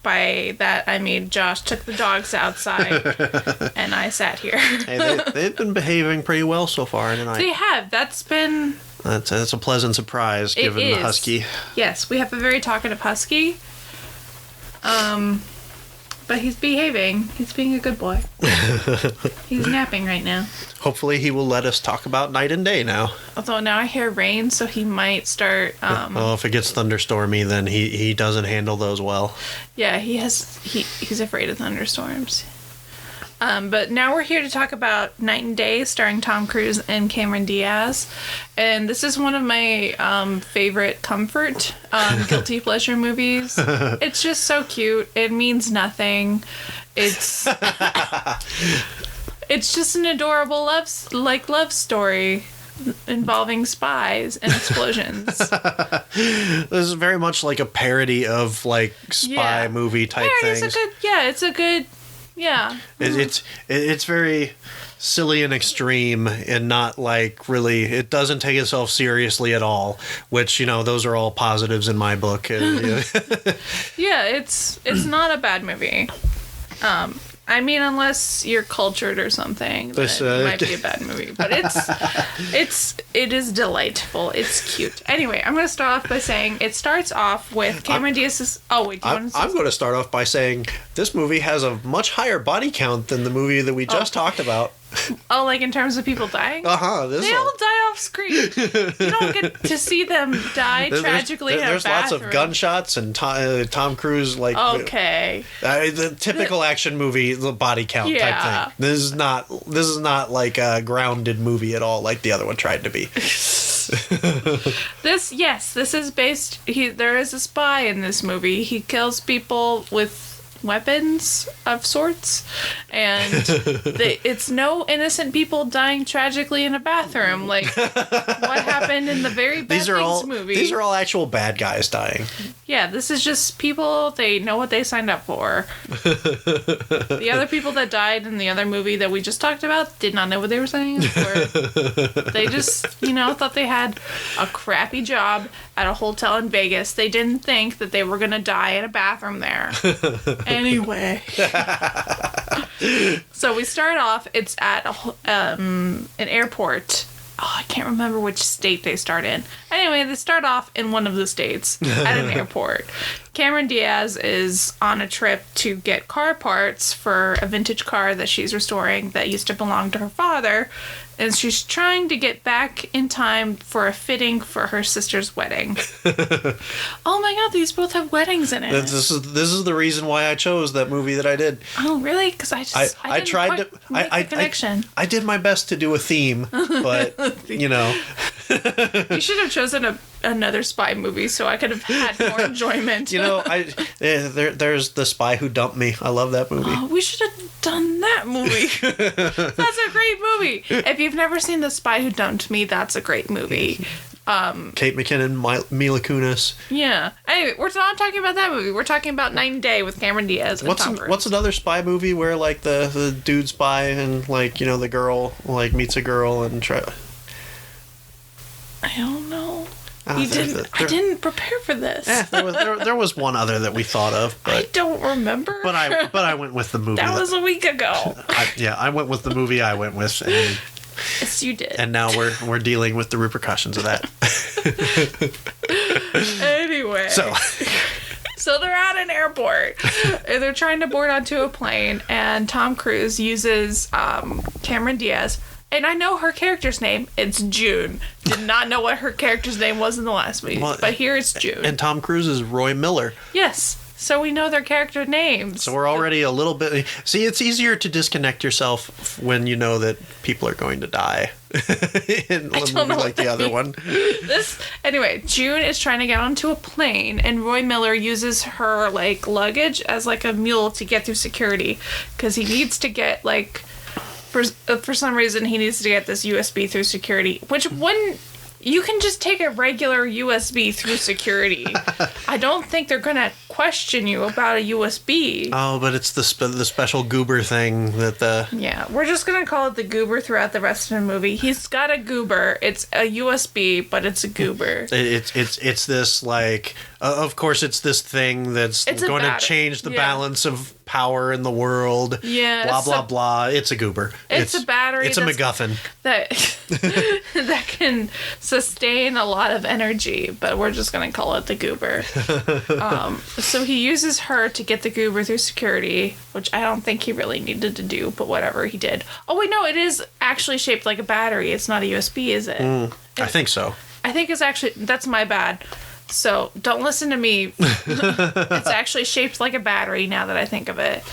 Speaker 2: By that, I mean Josh took the dogs outside, and I sat here.
Speaker 1: Hey, they've been behaving pretty well so far tonight.
Speaker 2: They have. That's
Speaker 1: a pleasant surprise, given the husky.
Speaker 2: Yes, we have a very talkative husky. But he's behaving. He's being a good boy. He's napping right now.
Speaker 1: Hopefully he will let us talk about Night and Day now.
Speaker 2: Although now I hear rain, so he might start...
Speaker 1: Well, if it gets thunderstormy, then he doesn't handle those well.
Speaker 2: Yeah, he's afraid of thunderstorms. But now we're here to talk about Night and Day, starring Tom Cruise and Cameron Diaz. And this is one of my favorite comfort guilty pleasure movies. It's just so cute. It means nothing. It's just an adorable love story involving spies and explosions.
Speaker 1: This is very much like a parody of, like, spy movie type things.
Speaker 2: It's a good. Yeah.
Speaker 1: It's very silly and extreme, and not, like, really, it doesn't take itself seriously at all, which, you know, those are all positives in my book.
Speaker 2: Yeah, it's not a bad movie. I mean, unless you're cultured or something, then it might be a bad movie. But it is delightful. It's cute. Anyway, I'm going to start off by saying it starts off with Cameron Diaz's... Oh, wait, do you want to say
Speaker 1: I'm going to start off by saying this movie has a much higher body count than the movie that we just talked about.
Speaker 2: Oh, like in terms of people dying?
Speaker 1: Uh-huh.
Speaker 2: They all die off screen. You don't get to see them die tragically in a bathroom.
Speaker 1: There's lots of gunshots and Tom Cruise, like...
Speaker 2: Okay.
Speaker 1: The typical action movie, the body count type thing. This is not like a grounded movie at all, like the other one tried to be.
Speaker 2: This is based... There is a spy in this movie. He kills people with weapons of sorts, and it's no innocent people dying tragically in a bathroom like what happened in the very Bad Things movie.
Speaker 1: These are all actual bad guys dying.
Speaker 2: Yeah, this is just people, they know what they signed up for. The other people that died in the other movie that we just talked about did not know what they were signing up for. They just, thought they had a crappy job at a hotel in Vegas. They didn't think that they were going to die in a bathroom there. Anyway. So we start off, it's at an airport. Oh, I can't remember which state they start in. Anyway, they start off in one of the states at an airport. Cameron Diaz is on a trip to get car parts for a vintage car that she's restoring that used to belong to her father. And she's trying to get back in time for a fitting for her sister's wedding. Oh my god, these both have weddings in it.
Speaker 1: This is the reason why I chose that movie that I did.
Speaker 2: Oh really? Because I tried to make the connection.
Speaker 1: I did my best to do a theme, but
Speaker 2: You should have chosen another spy movie so I could have had more enjoyment.
Speaker 1: There's The Spy Who Dumped Me. I love that movie.
Speaker 2: Oh, we should have done that movie. That's a great movie. If you've never seen The Spy Who Dumped Me, that's a great movie.
Speaker 1: Kate McKinnon, Mila Kunis.
Speaker 2: Yeah. Anyway, we're not talking about that movie. We're talking about Night and Day with Cameron Diaz and Tom Cruise.
Speaker 1: What's another spy movie where like the dude spy and the girl meets a girl and
Speaker 2: I don't know. I didn't prepare for this.
Speaker 1: There was one other that we thought of, but
Speaker 2: I don't remember.
Speaker 1: But I went with the movie.
Speaker 2: That was a week ago.
Speaker 1: I went with the movie I went with. And,
Speaker 2: yes, you did.
Speaker 1: And now we're dealing with the repercussions of that.
Speaker 2: Anyway. So they're at an airport. They're trying to board onto a plane, and Tom Cruise uses Cameron Diaz. And I know her character's name. It's June. Did not know what her character's name was in the last movie. But here it's June.
Speaker 1: And Tom Cruise is Roy Miller.
Speaker 2: Yes. So we know their character names.
Speaker 1: So we're already a little bit... See, it's easier to disconnect yourself when you know that people are going to die. In a movie like the other one. Anyway, June is trying to get onto a plane, and Roy Miller uses her luggage as a mule to get through security. Because he needs to get For some reason, he needs to get this USB through security, which you can just take a regular USB through security. I don't think they're going to question you about a USB. Oh, but it's the special goober thing that
Speaker 2: Yeah, we're just going to call it the goober throughout the rest of the movie. He's got a goober. It's a USB, but it's a goober.
Speaker 1: It's this, of course, it's this thing that's going to change the balance of power in the world.
Speaker 2: Yeah.
Speaker 1: Blah, blah, blah. It's a goober.
Speaker 2: It's a battery.
Speaker 1: It's a MacGuffin.
Speaker 2: That can sustain a lot of energy, but we're just going to call it the goober. So he uses her to get the goober through security, which I don't think he really needed to do, but whatever, he did. Oh, wait, no, it is actually shaped like a battery. It's not a USB, is it?
Speaker 1: I think so.
Speaker 2: I think it's actually... That's my bad. So don't listen to me. It's actually shaped like a battery now that I think of it.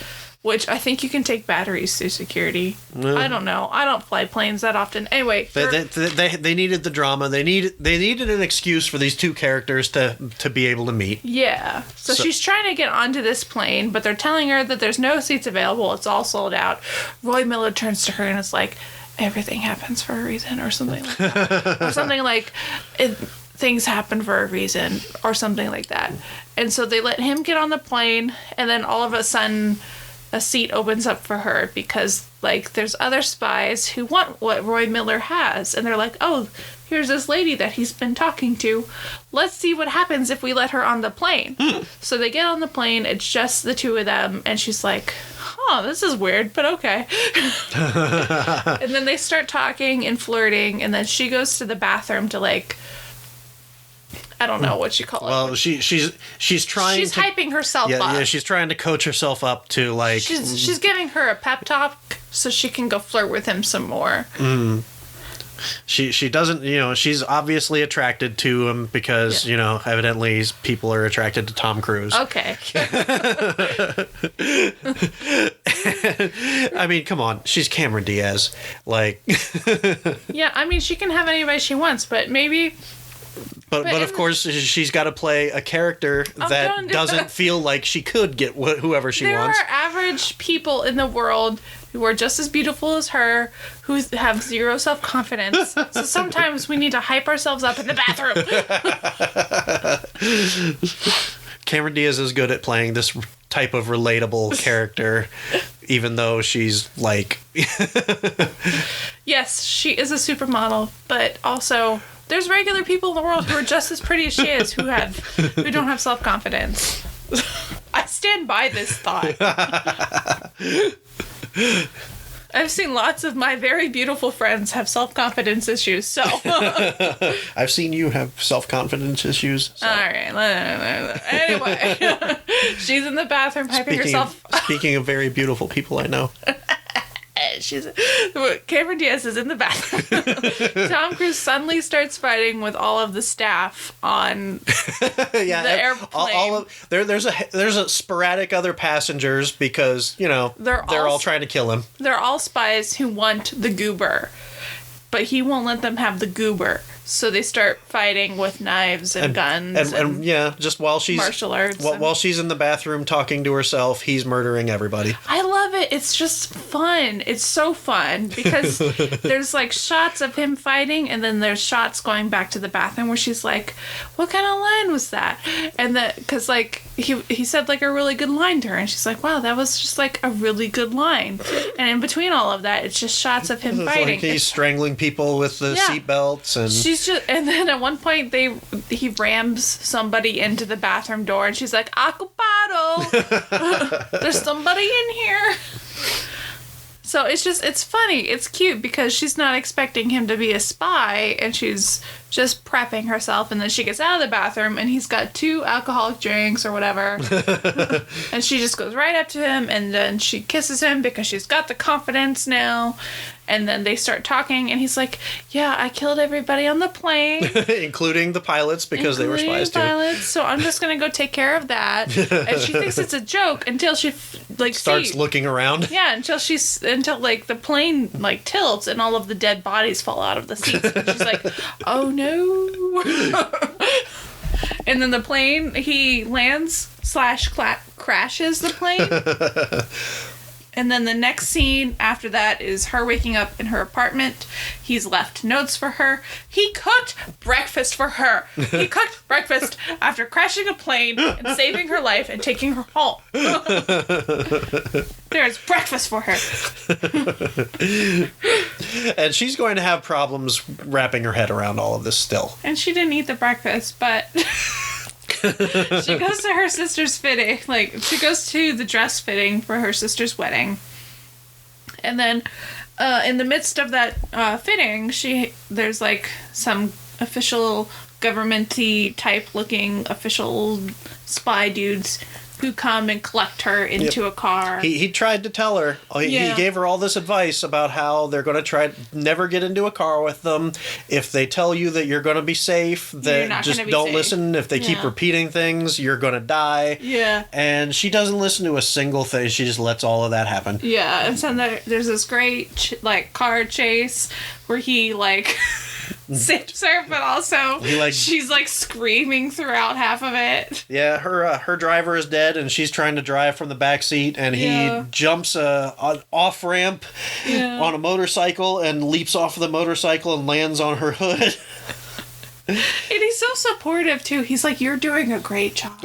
Speaker 2: Which I think you can take batteries through security. I don't know. I don't fly planes that often. Anyway,
Speaker 1: they needed the drama. They needed an excuse for these two characters to be able to meet.
Speaker 2: Yeah. So she's trying to get onto this plane, but they're telling her that there's no seats available. It's all sold out. Roy Miller turns to her and is like, "Everything happens for a reason," or something like that, or something like, "Things happen for a reason," or something like that. And so they let him get on the plane, and then all of a sudden, a seat opens up for her because, there's other spies who want what Roy Miller has. And they're like, "Oh, here's this lady that he's been talking to. Let's see what happens if we let her on the plane." So they get on the plane. It's just the two of them. And she's like, oh, this is weird, but okay. And then they start talking and flirting, and then she goes to the bathroom to, like, I don't know what you call it.
Speaker 1: Well, she's trying.
Speaker 2: She's hyping herself up.
Speaker 1: Yeah, she's trying to coach herself up to, like.
Speaker 2: She's giving her a pep talk so she can go flirt with him some more.
Speaker 1: She doesn't, she's obviously attracted to him because, evidently people are attracted to Tom Cruise.
Speaker 2: Okay.
Speaker 1: I mean, come on. She's Cameron Diaz. Like.
Speaker 2: Yeah, I mean, she can have anybody she wants, but maybe.
Speaker 1: But of course, she's got to play a character that doesn't feel like she could get whoever she wants.
Speaker 2: There are average people in the world who are just as beautiful as her, who have zero self-confidence. So sometimes we need to hype ourselves up in the bathroom.
Speaker 1: Cameron Diaz is good at playing this type of relatable character, even though she's like...
Speaker 2: Yes, she is a supermodel, but also... There's regular people in the world who are just as pretty as she is who don't have self-confidence. I stand by this thought. I've seen lots of my very beautiful friends have self-confidence issues, so...
Speaker 1: I've seen you have self-confidence issues. So.
Speaker 2: All right. Anyway, she's in the bathroom hyping herself.
Speaker 1: Speaking of very beautiful people I know.
Speaker 2: Cameron Diaz is in the bathroom. Tom Cruise suddenly starts fighting with all of the staff on the airplane.
Speaker 1: There's a sporadic other passengers because they're all trying to kill him.
Speaker 2: They're all spies who want the goober, but he won't let them have the goober. So they start fighting with knives and guns
Speaker 1: and just while she's
Speaker 2: martial arts.
Speaker 1: While she's in the bathroom talking to herself, he's murdering everybody.
Speaker 2: I love it. It's just fun. It's so fun because there's like shots of him fighting, and then there's shots going back to the bathroom where she's like, "What kind of line was that?" And because like he said like a really good line to her, and she's like, "Wow, that was just like a really good line." And in between all of that, it's just shots of him fighting.
Speaker 1: Like he's strangling people with the seatbelts and.
Speaker 2: And then at one point he rams somebody into the bathroom door, and she's like, "Occupado! There's somebody in here." So it's funny, it's cute because she's not expecting him to be a spy, and she's just prepping herself, and then she gets out of the bathroom, and he's got 2 alcoholic drinks or whatever, and she just goes right up to him, and then she kisses him because she's got the confidence now. And then they start talking, and he's like, "Yeah, I killed everybody on the plane,
Speaker 1: including the pilots because they were spies too.
Speaker 2: So I'm just gonna go take care of that." And she thinks it's a joke until she
Speaker 1: starts looking around.
Speaker 2: Yeah, until like the plane like tilts and all of the dead bodies fall out of the seats. And she's like, "Oh no!" And then the plane he lands / crashes the plane. And then the next scene after that is her waking up in her apartment. He's left notes for her. He cooked breakfast for her. He cooked breakfast after crashing a plane and saving her life and taking her home. There's breakfast for her.
Speaker 1: And she's going to have problems wrapping her head around all of this still.
Speaker 2: And she didn't eat the breakfast, but... She goes to her sister's fitting. She goes to the dress fitting for her sister's wedding. And then, in the midst of that fitting, there's, some official government-y type-looking official spy dudes who come and collect her into a car.
Speaker 1: He tried to tell her. He gave her all this advice about how they're going to try never get into a car with them. If they tell you that you're going to be safe, that just don't listen. If they keep repeating things, you're going to die.
Speaker 2: Yeah.
Speaker 1: And she doesn't listen to a single thing. She just lets all of that happen.
Speaker 2: Yeah, and so there's this great car chase where he saves her, but also she's screaming throughout half of it.
Speaker 1: Yeah, her driver is dead, and she's trying to drive from the back seat, and he jumps an off ramp on a motorcycle and leaps off the motorcycle and lands on her hood.
Speaker 2: And he's so supportive too. He's like, "You're doing a great job."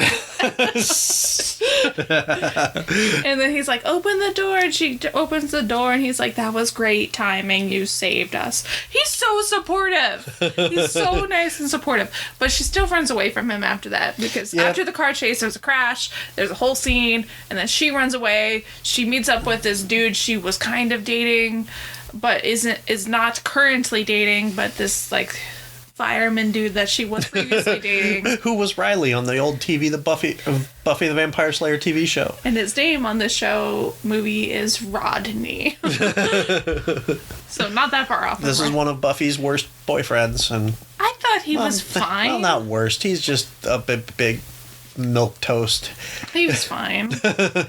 Speaker 2: And then he's like, "Open the door," and she opens the door, and he's like, "That was great timing. You saved us." He's so supportive. He's so nice and supportive. But she still runs away from him after that, because after the car chase, there's a crash, there's a whole scene, and then she runs away. She meets up with this dude she was kind of dating, but is not currently dating, but this like fireman dude that she was previously dating.
Speaker 1: Who was Riley on the old TV, the Buffy the Vampire Slayer TV show.
Speaker 2: And his name on the movie is Rodney. So not that far off.
Speaker 1: This is one of Buffy's worst boyfriends, and
Speaker 2: I thought he was fine.
Speaker 1: Well, not worst. He's just a big milk toast.
Speaker 2: He was fine.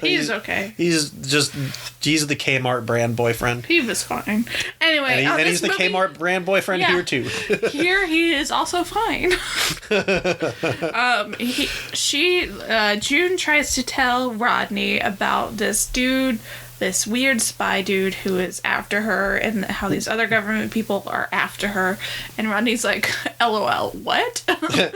Speaker 2: He's okay.
Speaker 1: He's the Kmart brand boyfriend.
Speaker 2: He was fine. Anyway,
Speaker 1: and he's the Kmart brand boyfriend here too.
Speaker 2: Here he is also fine. June tries to tell Rodney about this dude, this weird spy dude who is after her, and how these other government people are after her. And Rodney's like, "LOL, what?"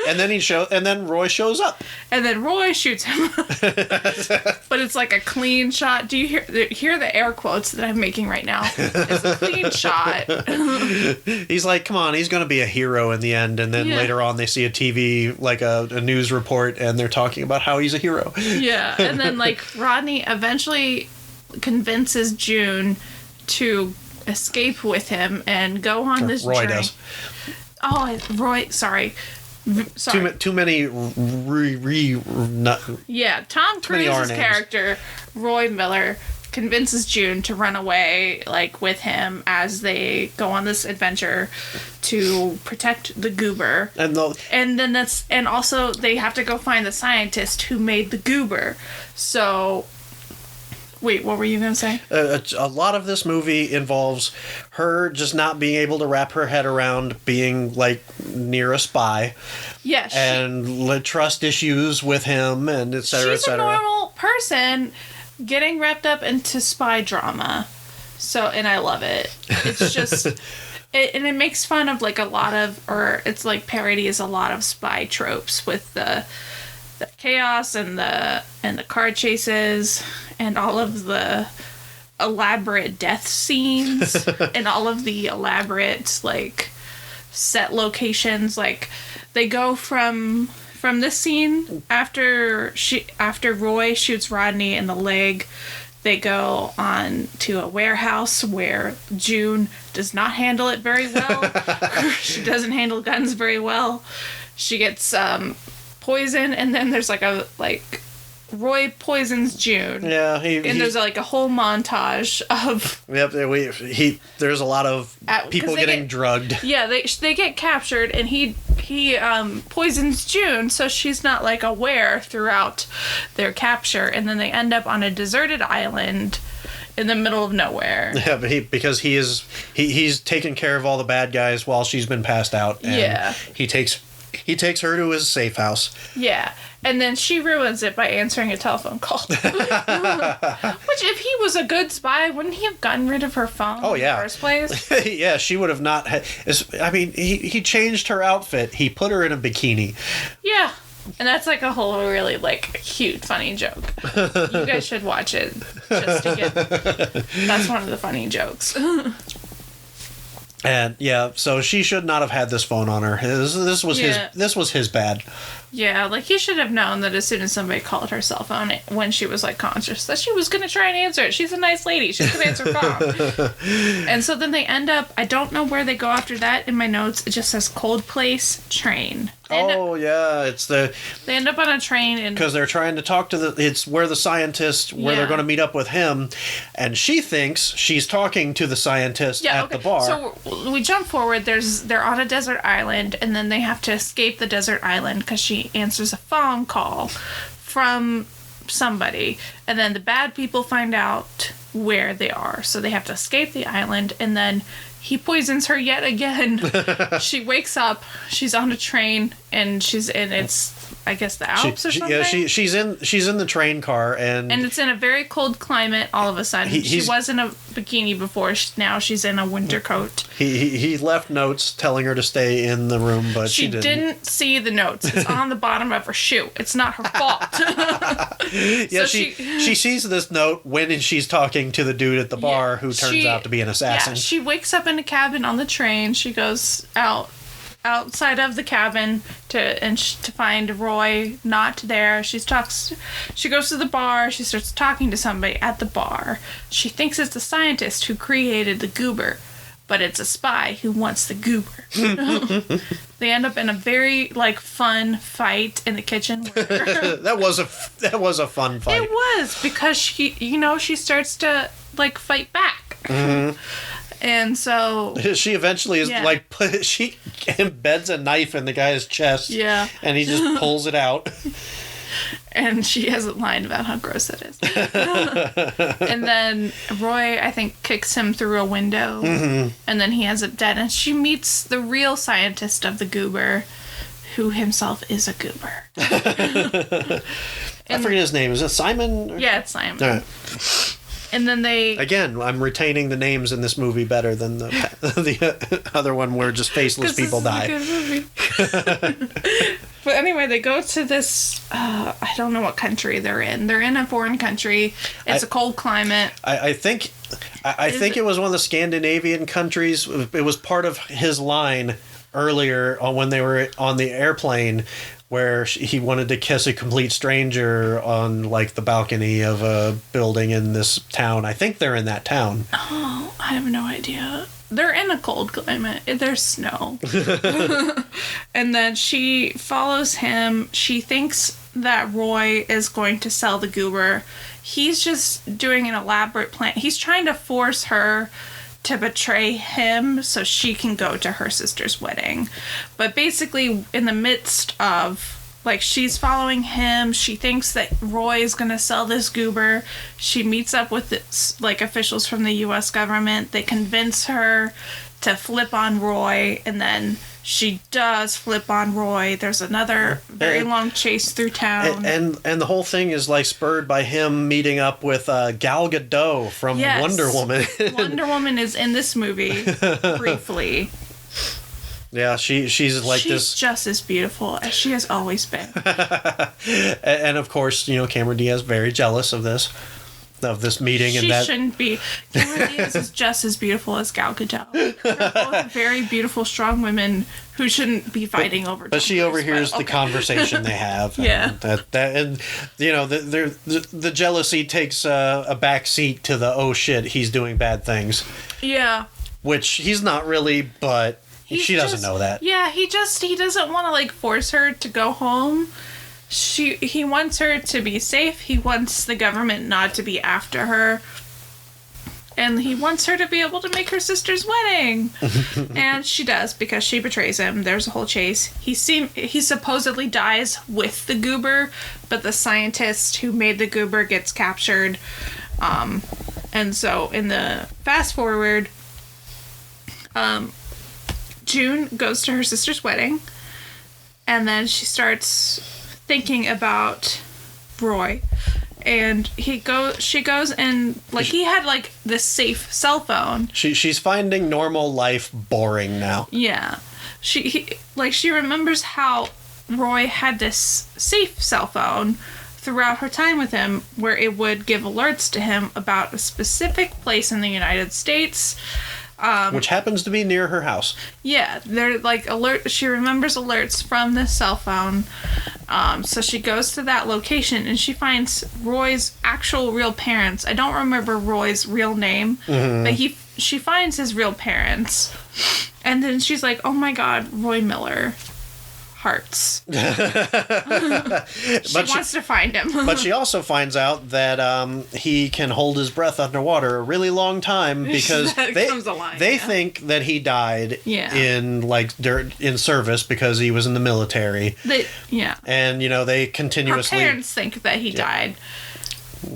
Speaker 1: And then Roy shows up.
Speaker 2: And then Roy shoots him. But it's like a clean shot. Do you hear the air quotes that I'm making right now? It's a clean shot.
Speaker 1: He's like, come on, he's going to be a hero in the end. And then later on they see a TV, like a news report, and they're talking about how he's a hero.
Speaker 2: Yeah, and then like Rodney eventually convinces June to escape with him and go on this
Speaker 1: Roy
Speaker 2: journey.
Speaker 1: does.
Speaker 2: Oh, Roy, sorry.
Speaker 1: Too many
Speaker 2: Yeah, Tom Cruise's character, Roy Miller, convinces June to run away with him as they go on this adventure to protect the goober. And also they have to go find the scientist who made the goober. So wait, what were you going to say?
Speaker 1: A lot of this movie involves her just not being able to wrap her head around being, near a spy.
Speaker 2: Yes.
Speaker 1: And trust issues with him, and et cetera, et cetera.
Speaker 2: She's a normal person getting wrapped up into spy drama. So, and I love it. It's just... and it makes fun of, a lot of... Or it's, parodies a lot of spy tropes with the chaos and the car chases and all of the elaborate death scenes and all of the elaborate set locations. They go from this scene after Roy shoots Rodney in the leg, they go on to a warehouse where June does not handle it very well. She doesn't handle guns very well. She gets poison, and then there's Roy poisons June. Yeah, there's a whole montage of.
Speaker 1: Yep, there's a lot of people getting drugged.
Speaker 2: Yeah, they get captured, and he poisons June, so she's not aware throughout their capture, and then they end up on a deserted island in the middle of nowhere.
Speaker 1: Yeah, but he's taken care of all the bad guys while she's been passed out. And he takes her to his safe house.
Speaker 2: Yeah. And then she ruins it by answering a telephone call. Which, if he was a good spy, wouldn't he have gotten rid of her phone in the first place?
Speaker 1: Yeah, she would have not... he changed her outfit. He put her in a bikini.
Speaker 2: Yeah. And that's a whole really, cute, funny joke. You guys should watch it just to get... That's one of the funny jokes.
Speaker 1: And so she should not have had this phone on her. This was his bad.
Speaker 2: Yeah, he should have known that as soon as somebody called her cell phone when she was conscious, that she was gonna try and answer it. She's a nice lady. She's gonna answer phone. And so then they end up. I don't know where they go after that. In my notes, it just says Cold Place Train.
Speaker 1: It's the.
Speaker 2: They end up on a train
Speaker 1: because they're trying to talk to it's where the scientist they're going to meet up with him, and she thinks she's talking to the scientist at the bar.
Speaker 2: So we jump forward. They're on a desert island, and then they have to escape the desert island because she answers a phone call from somebody, and then the bad people find out where they are, so they have to escape the island, and then he poisons her yet again. She wakes up, she's on a train, and it's I guess the Alps or something.
Speaker 1: Yeah, she's in the train car, and
Speaker 2: it's in a very cold climate. All of a sudden, she was in a bikini before. Now she's in a winter coat.
Speaker 1: He left notes telling her to stay in the room, but she
Speaker 2: didn't see the notes. It's on the bottom of her shoe. It's not her fault.
Speaker 1: Yeah, so she sees this note when she's talking to the dude at the bar who turns out to be an assassin.
Speaker 2: Yeah, she wakes up in a cabin on the train. She goes outside of the cabin to find Roy not there. She goes to the bar. She starts talking to somebody at the bar. She thinks it's the scientist who created the goober, but it's a spy who wants the goober. They end up in a very fun fight in the kitchen.
Speaker 1: That was a fun fight.
Speaker 2: It was, because she starts to fight back.
Speaker 1: Mm-hmm.
Speaker 2: And so
Speaker 1: she eventually is she embeds a knife in the guy's chest.
Speaker 2: Yeah.
Speaker 1: And he just pulls it out.
Speaker 2: And she has a line about how gross it is. And then Roy, I think, kicks him through a window. Mm-hmm. And then he ends up dead. And she meets the real scientist of the goober, who himself is a goober.
Speaker 1: I forget his name. Is it Simon?
Speaker 2: Yeah, it's Simon.
Speaker 1: All right.
Speaker 2: And then
Speaker 1: Again, I'm retaining the names in this movie better than the other one where just faceless people die.
Speaker 2: This is a good movie. But anyway, they go to this, I don't know what country they're in. They're in a foreign country. It's a cold climate.
Speaker 1: I think it was one of the Scandinavian countries. It was part of his line earlier when they were on the airplane, where he wanted to kiss a complete stranger on the balcony of a building in this town. I think they're in that town.
Speaker 2: Oh, I have no idea. They're in a cold climate. There's snow. And then she follows him. She thinks that Roy is going to sell the goober. He's just doing an elaborate plan. He's trying to force her to betray him so she can go to her sister's wedding. But basically, in the midst of, she's following him, she thinks that Roy is going to sell this goober. She meets up with officials from the U.S. government. They convince her to flip on Roy, and then she does flip on Roy. There's another very long chase through town.
Speaker 1: And the whole thing is spurred by him meeting up with Gal Gadot from Wonder Woman.
Speaker 2: Wonder Woman is in this movie briefly.
Speaker 1: Yeah, she's
Speaker 2: She's just as beautiful as she has always been.
Speaker 1: And of course, Cameron Diaz very jealous of this meeting.
Speaker 2: She shouldn't be. Cameron Diaz is just as beautiful as Gal Gadot. They're both very beautiful, strong women who shouldn't be fighting over.
Speaker 1: But she overhears the conversation they have.
Speaker 2: Yeah.
Speaker 1: And the jealousy takes a back seat to the, oh shit, he's doing bad things.
Speaker 2: Yeah.
Speaker 1: Which he's not really, but she doesn't know that.
Speaker 2: Yeah, he doesn't want to force her to go home. He wants her to be safe. He wants the government not to be after her. And he wants her to be able to make her sister's wedding. And she does, because she betrays him. There's a whole chase. He supposedly dies with the goober, but the scientist who made the goober gets captured. And so in the fast forward, June goes to her sister's wedding, and then she starts thinking about Roy, and she goes and he had this safe cell phone.
Speaker 1: She's finding normal life boring now.
Speaker 2: Yeah, she remembers how Roy had this safe cell phone throughout her time with him, where it would give alerts to him about a specific place in the United States.
Speaker 1: Which happens to be near her house.
Speaker 2: Yeah, they're she remembers alerts from this cell phone. So she goes to that location and she finds Roy's actual real parents. I don't remember Roy's real name, but she finds his real parents. And then she's like, oh my God, Roy Miller. Hearts. She wants to find him.
Speaker 1: But she also finds out that he can hold his breath underwater a really long time, because they think that he died in service because he was in the military.
Speaker 2: They continuously...
Speaker 1: Her
Speaker 2: parents think that he died.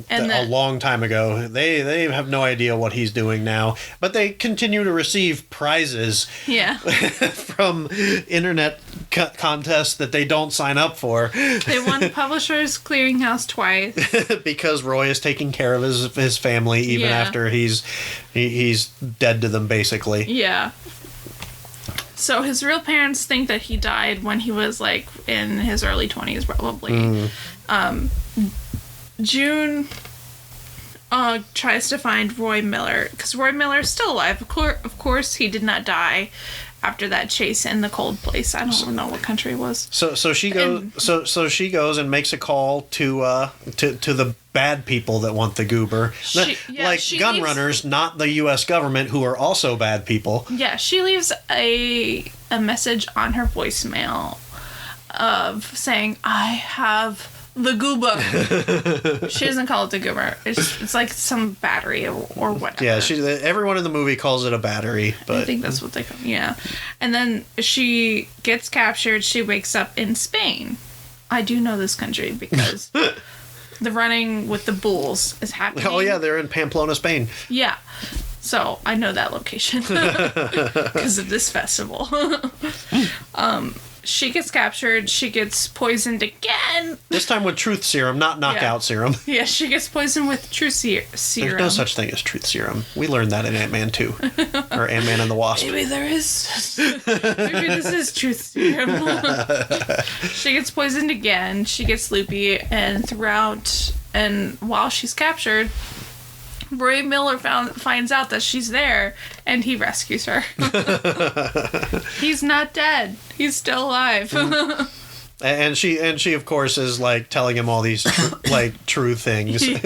Speaker 2: And
Speaker 1: a long time ago. They have no idea what he's doing now, but they continue to receive prizes
Speaker 2: Yeah.
Speaker 1: from internet contests that they don't sign up for.
Speaker 2: They won Publishers Clearinghouse twice.
Speaker 1: Because Roy is taking care of his family even after he's dead to them, basically.
Speaker 2: Yeah. So his real parents think that he died when he was like in his early 20s, probably. June tries to find Roy Miller because Roy Miller is still alive. Of course, he did not die after that chase in the cold place. I don't know what country it was.
Speaker 1: So she goes. So she goes and makes a call to the bad people that want the goober, gun runners, not the U.S. government, who are also bad people.
Speaker 2: Yeah, she leaves a message on her voicemail of saying, "I have the goober." She doesn't call it the goober. It's like some battery or whatever.
Speaker 1: Yeah, everyone in the movie calls it a battery, but
Speaker 2: I think that's what they call it. Yeah. And then she gets captured. She wakes up in Spain. I do know this country because the running with the bulls is happening.
Speaker 1: Oh yeah, they're in Pamplona, Spain.
Speaker 2: Yeah. So I know that location because of this festival. She gets captured. She gets poisoned again.
Speaker 1: This time with truth serum, not knockout serum.
Speaker 2: Yeah, she gets poisoned with truth serum.
Speaker 1: There's no such thing as truth serum. We learned that in Ant-Man 2. Or Ant-Man and the Wasp.
Speaker 2: Maybe there is. Maybe this is truth serum. She gets poisoned again. She gets loopy. And while she's captured, Roy Miller finds out that she's there, and he rescues her. He's not dead. He's still alive.
Speaker 1: And she of course is like telling him all these true things.
Speaker 2: Yeah.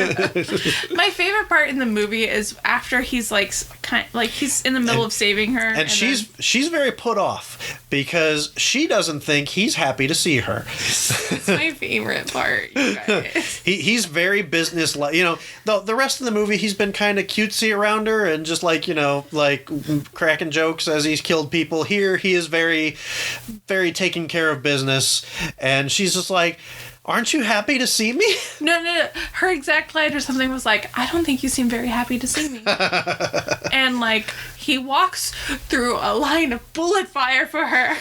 Speaker 2: My favorite part in the movie is after he's he's in the middle of saving her,
Speaker 1: and she's very put off because she doesn't think he's happy to see her.
Speaker 2: It's my favorite part, you guys.
Speaker 1: He's very business-like. The rest of the movie he's been kind of cutesy around her and just cracking jokes as he's killed people. Here he is very, very taking care of business. And she's just like, "Aren't you happy to see me?"
Speaker 2: No. Her exact line or something was like, "I don't think you seem very happy to see me." And he walks through a line of bullet fire for her.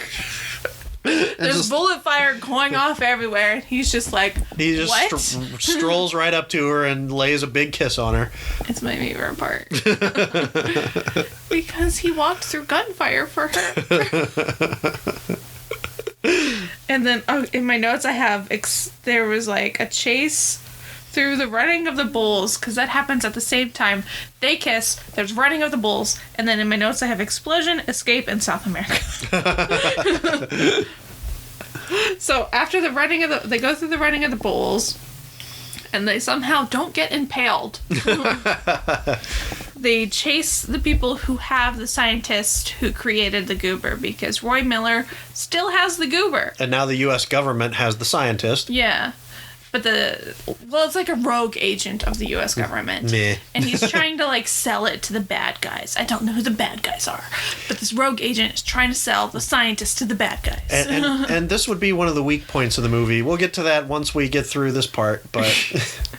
Speaker 2: There's bullet fire going off everywhere, and he's just like,
Speaker 1: he just
Speaker 2: what?
Speaker 1: Strolls right up to her and lays a big kiss on her.
Speaker 2: It's my favorite part. Because he walked through gunfire for her. And then in my notes I have there was a chase through the running of the bulls, because that happens at the same time. They kiss, there's running of the bulls, and then in my notes I have explosion, escape, and South America. So after they go through the running of the bulls, and they somehow don't get impaled. They chase the people who have the scientist who created the goober, because Roy Miller still has the goober.
Speaker 1: And now the U.S. government has the scientist.
Speaker 2: Yeah. But it's like a rogue agent of the U.S. government.
Speaker 1: Meh.
Speaker 2: And he's trying to, sell it to the bad guys. I don't know who the bad guys are. But this rogue agent is trying to sell the scientist to the bad guys.
Speaker 1: And this would be one of the weak points of the movie. We'll get to that once we get through this part, but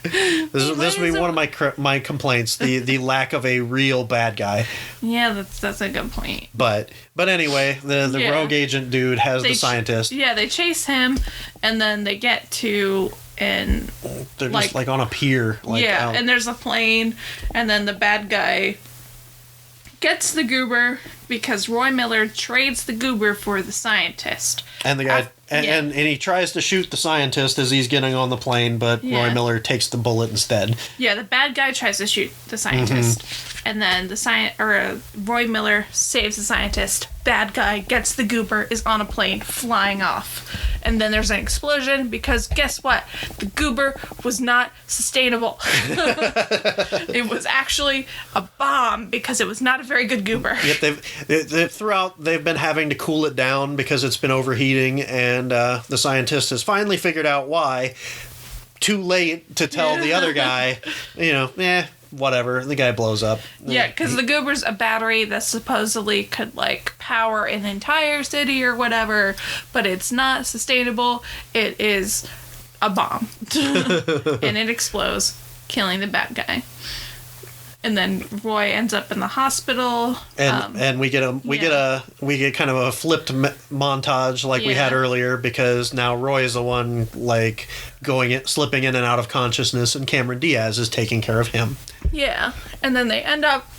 Speaker 1: this would be one of my complaints, the lack of a real bad guy.
Speaker 2: Yeah, that's a good point.
Speaker 1: But anyway, the rogue agent dude has the scientist.
Speaker 2: Yeah, they chase him, and then they get to... And
Speaker 1: they're just on a pier. Out.
Speaker 2: And there's a plane, and then the bad guy gets the goober because Roy Miller trades the goober for the scientist.
Speaker 1: And the guy and he tries to shoot the scientist as he's getting on the plane, but Roy Miller takes the bullet instead. Yeah,
Speaker 2: the bad guy tries to shoot the scientist. And then Roy Miller saves the scientist. Bad guy gets the goober, is on a plane flying off. And then there's an explosion because guess what? The goober was not sustainable. It was actually a bomb because it was not a very good goober.
Speaker 1: Yep, they've been having to cool it down because it's been overheating, and the scientist has finally figured out why. Too late to tell the other guy, whatever, the guy blows up.
Speaker 2: Yeah, because the goober's a battery that supposedly could power an entire city or whatever, but it's not sustainable. It is a bomb. And it explodes, killing the bad guy. And then Roy ends up in the hospital.
Speaker 1: And we get kind of a flipped montage like we had earlier, because now Roy is the one like slipping in and out of consciousness, and Cameron Diaz is taking care of him.
Speaker 2: Yeah. And then they end up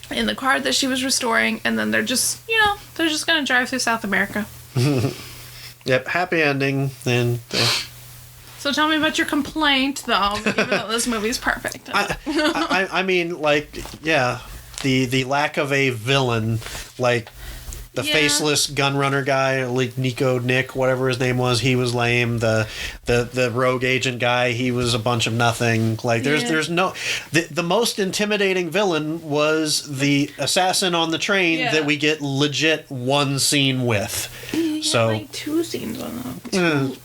Speaker 2: in the car that she was restoring, and then they're just going to drive through South America.
Speaker 1: Yep, happy ending. And
Speaker 2: so tell me about your complaint, though, even though this movie's perfect.
Speaker 1: I mean, like, yeah, the lack of a villain, like the faceless gunrunner guy, like Nick, whatever his name was, he was lame. The rogue agent guy, he was a bunch of nothing. Like, there's no... The most intimidating villain was the assassin on the train that we get legit one scene with. So
Speaker 2: like 2 scenes on them.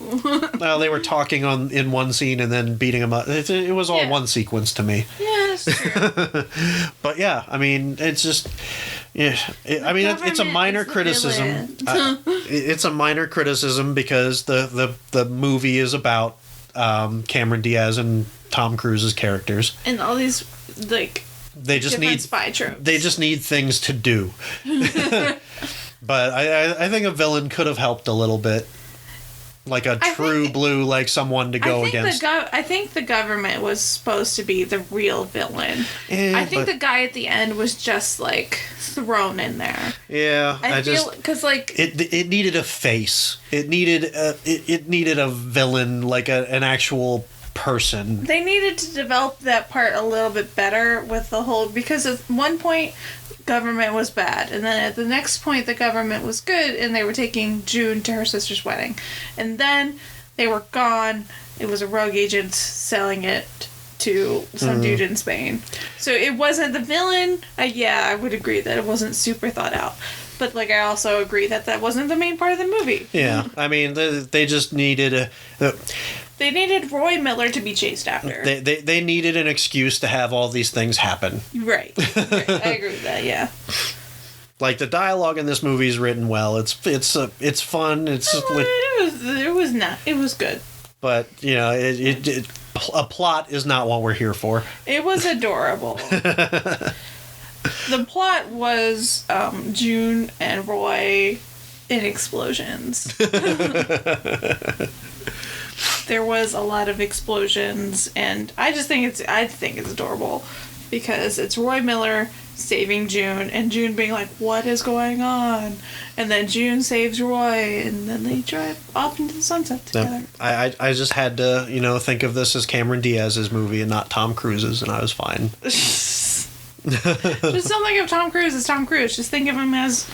Speaker 1: Well, they were talking in one scene and then beating him up. It was all one sequence to me.
Speaker 2: Yeah, that's true.
Speaker 1: But yeah, I mean, it's just... Yeah, it's a minor criticism. It's a minor criticism because the movie is about Cameron Diaz and Tom Cruise's characters,
Speaker 2: and all these like
Speaker 1: they just need
Speaker 2: spy tropes.
Speaker 1: They just need things to do. But I think a villain could have helped a little bit. Like a true blue, like someone to go against.
Speaker 2: I think the government was supposed to be the real villain. I think the guy at the end was just like thrown in there.
Speaker 1: Yeah,
Speaker 2: I feel because like
Speaker 1: it needed a face. It needed a villain, like an actual person.
Speaker 2: They needed to develop that part a little bit better with the whole, because at one point government was bad, and then at the next point the government was good, and they were taking June to her sister's wedding, and then they were gone. It was a rogue agent selling it to some dude in Spain. So it wasn't the villain. I would agree that it wasn't super thought out, but like I also agree that wasn't the main part of the movie.
Speaker 1: Yeah, I mean they just needed
Speaker 2: they needed Roy Miller to be chased after.
Speaker 1: They needed an excuse to have all these things happen.
Speaker 2: Right. I agree with that. Yeah.
Speaker 1: Like, the dialogue in this movie is written well. It's fun.
Speaker 2: It was good.
Speaker 1: But a plot is not what we're here for.
Speaker 2: It was adorable. The plot was June and Roy in explosions. There was a lot of explosions, and I think it's adorable because it's Roy Miller saving June, and June being like, "What is going on?" And then June saves Roy, and then they drive off into the sunset together.
Speaker 1: I just had to think of this as Cameron Diaz's movie and not Tom Cruise's, and I was fine.
Speaker 2: Just don't think of Tom Cruise as Tom Cruise. Just think of him as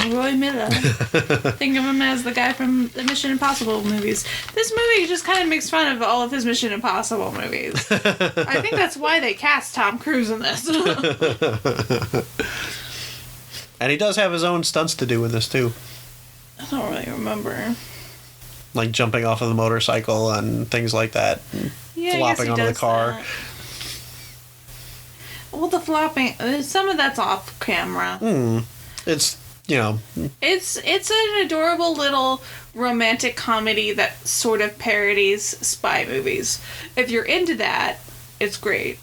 Speaker 2: Roy Miller. Think of him as the guy from the Mission Impossible movies. This movie just kind of makes fun of all of his Mission Impossible movies. I think that's why they cast Tom Cruise in this.
Speaker 1: And he does have his own stunts to do in this too.
Speaker 2: I don't really remember.
Speaker 1: Like jumping off of the motorcycle and things like that.
Speaker 2: Yeah,
Speaker 1: flopping onto the car.
Speaker 2: That. Well, the flopping, some of that's off camera.
Speaker 1: It's,
Speaker 2: It's an adorable little romantic comedy that sort of parodies spy movies. If you're into that, it's great.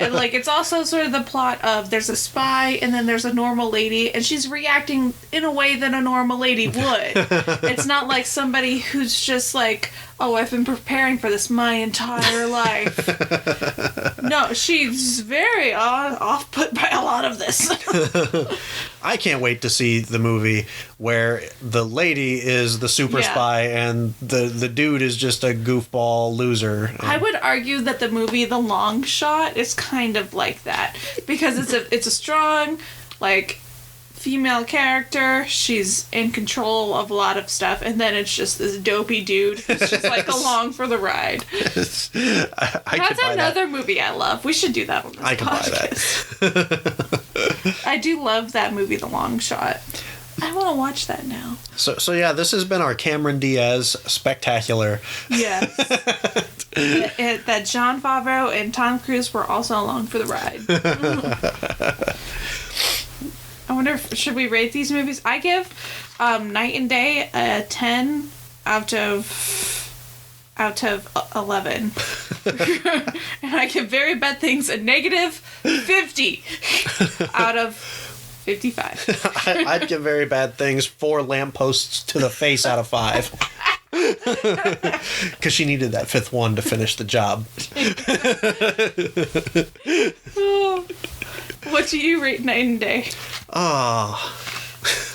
Speaker 2: And, like, it's also sort of the plot of there's a spy and then there's a normal lady, and she's reacting in a way that a normal lady would. It's not like somebody who's just like, oh, I've been preparing for this my entire life. No, she's very off-put by a lot of this.
Speaker 1: I can't wait to see the movie where the lady is the super spy and the dude is just a goofball loser.
Speaker 2: I would argue that the movie The Long Shot is kind of like that, because it's a strong, like, female character. She's in control of a lot of stuff, and then it's just this dopey dude who's just like along for the ride. That's another movie I love. We should do that on this podcast.
Speaker 1: Buy that.
Speaker 2: I do love that movie, The Long Shot. I want to watch that now.
Speaker 1: So yeah, this has been our Cameron Diaz spectacular.
Speaker 2: Yes. That Jon Favreau and Tom Cruise were also along for the ride. I wonder should we rate these movies? I give Night and Day a 10 out of out of 11. And I give Very Bad Things a negative 50 out of 55.
Speaker 1: I'd give Very Bad Things 4 lampposts to the face out of 5. Because she needed that 5th one to finish the job.
Speaker 2: What do you rate Night and Day?
Speaker 1: Oh.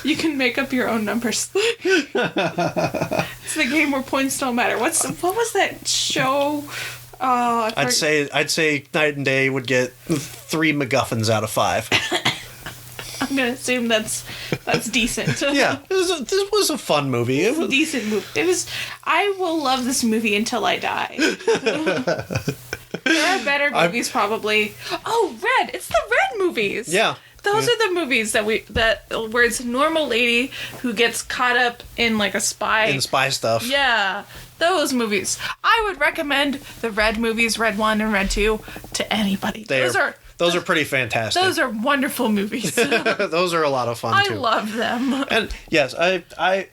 Speaker 2: You can make up your own numbers. It's the game where points don't matter. What was that show?
Speaker 1: I'd say Night and Day would get 3 MacGuffins out of 5.
Speaker 2: I'm gonna assume that's decent.
Speaker 1: Yeah, this was a fun movie. It was
Speaker 2: a decent movie. I will love this movie until I die. There are better movies, probably. Oh, Red! It's the Red movies.
Speaker 1: Yeah.
Speaker 2: Those are the movies where it's a normal lady who gets caught up in like a spy.
Speaker 1: In spy stuff.
Speaker 2: Yeah. Those movies. I would recommend the Red movies, Red 1 and Red 2, to anybody.
Speaker 1: Those are pretty fantastic.
Speaker 2: Those are wonderful movies.
Speaker 1: Those are a lot of fun too.
Speaker 2: I love them.
Speaker 1: And yes, I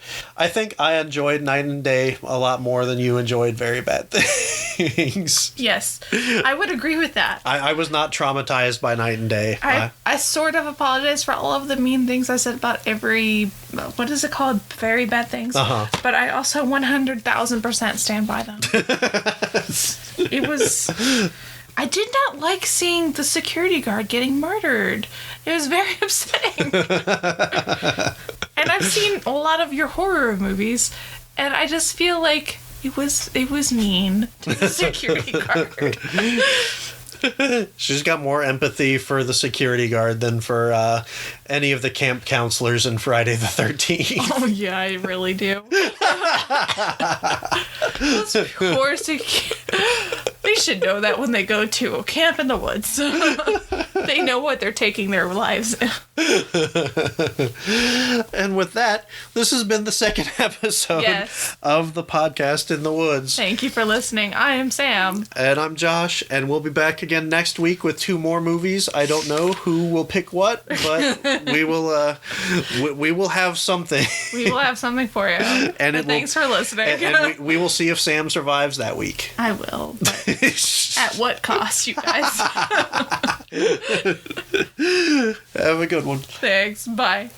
Speaker 1: think I enjoyed Night and Day a lot more than you enjoyed Very Bad Things.
Speaker 2: Yes, I would agree with that.
Speaker 1: I was not traumatized by Night and Day.
Speaker 2: I sort of apologize for all of the mean things I said about every, what is it called? Very Bad Things.
Speaker 1: Uh-huh.
Speaker 2: But I also 100,000% stand by them. It was... I did not like seeing the security guard getting murdered. It was very upsetting. And I've seen a lot of your horror movies, and I just feel like it was mean to the security guard.
Speaker 1: She's got more empathy for the security guard than for any of the camp counselors in Friday the 13th.
Speaker 2: Oh, yeah, I really do. Those poor they should know that when they go to a camp in the woods. They know what they're taking their lives in.
Speaker 1: And with that, this has been the second episode of the podcast in the woods.
Speaker 2: Thank you for listening. I am Sam.
Speaker 1: And I'm Josh, and we'll be back again next week with 2 more movies. I don't know who will pick what, but we will have something.
Speaker 2: We will have something for you. And thanks for listening.
Speaker 1: And we will see if Sam survives that week.
Speaker 2: I will, but at what cost, you guys?
Speaker 1: Have a good one.
Speaker 2: Thanks. Bye.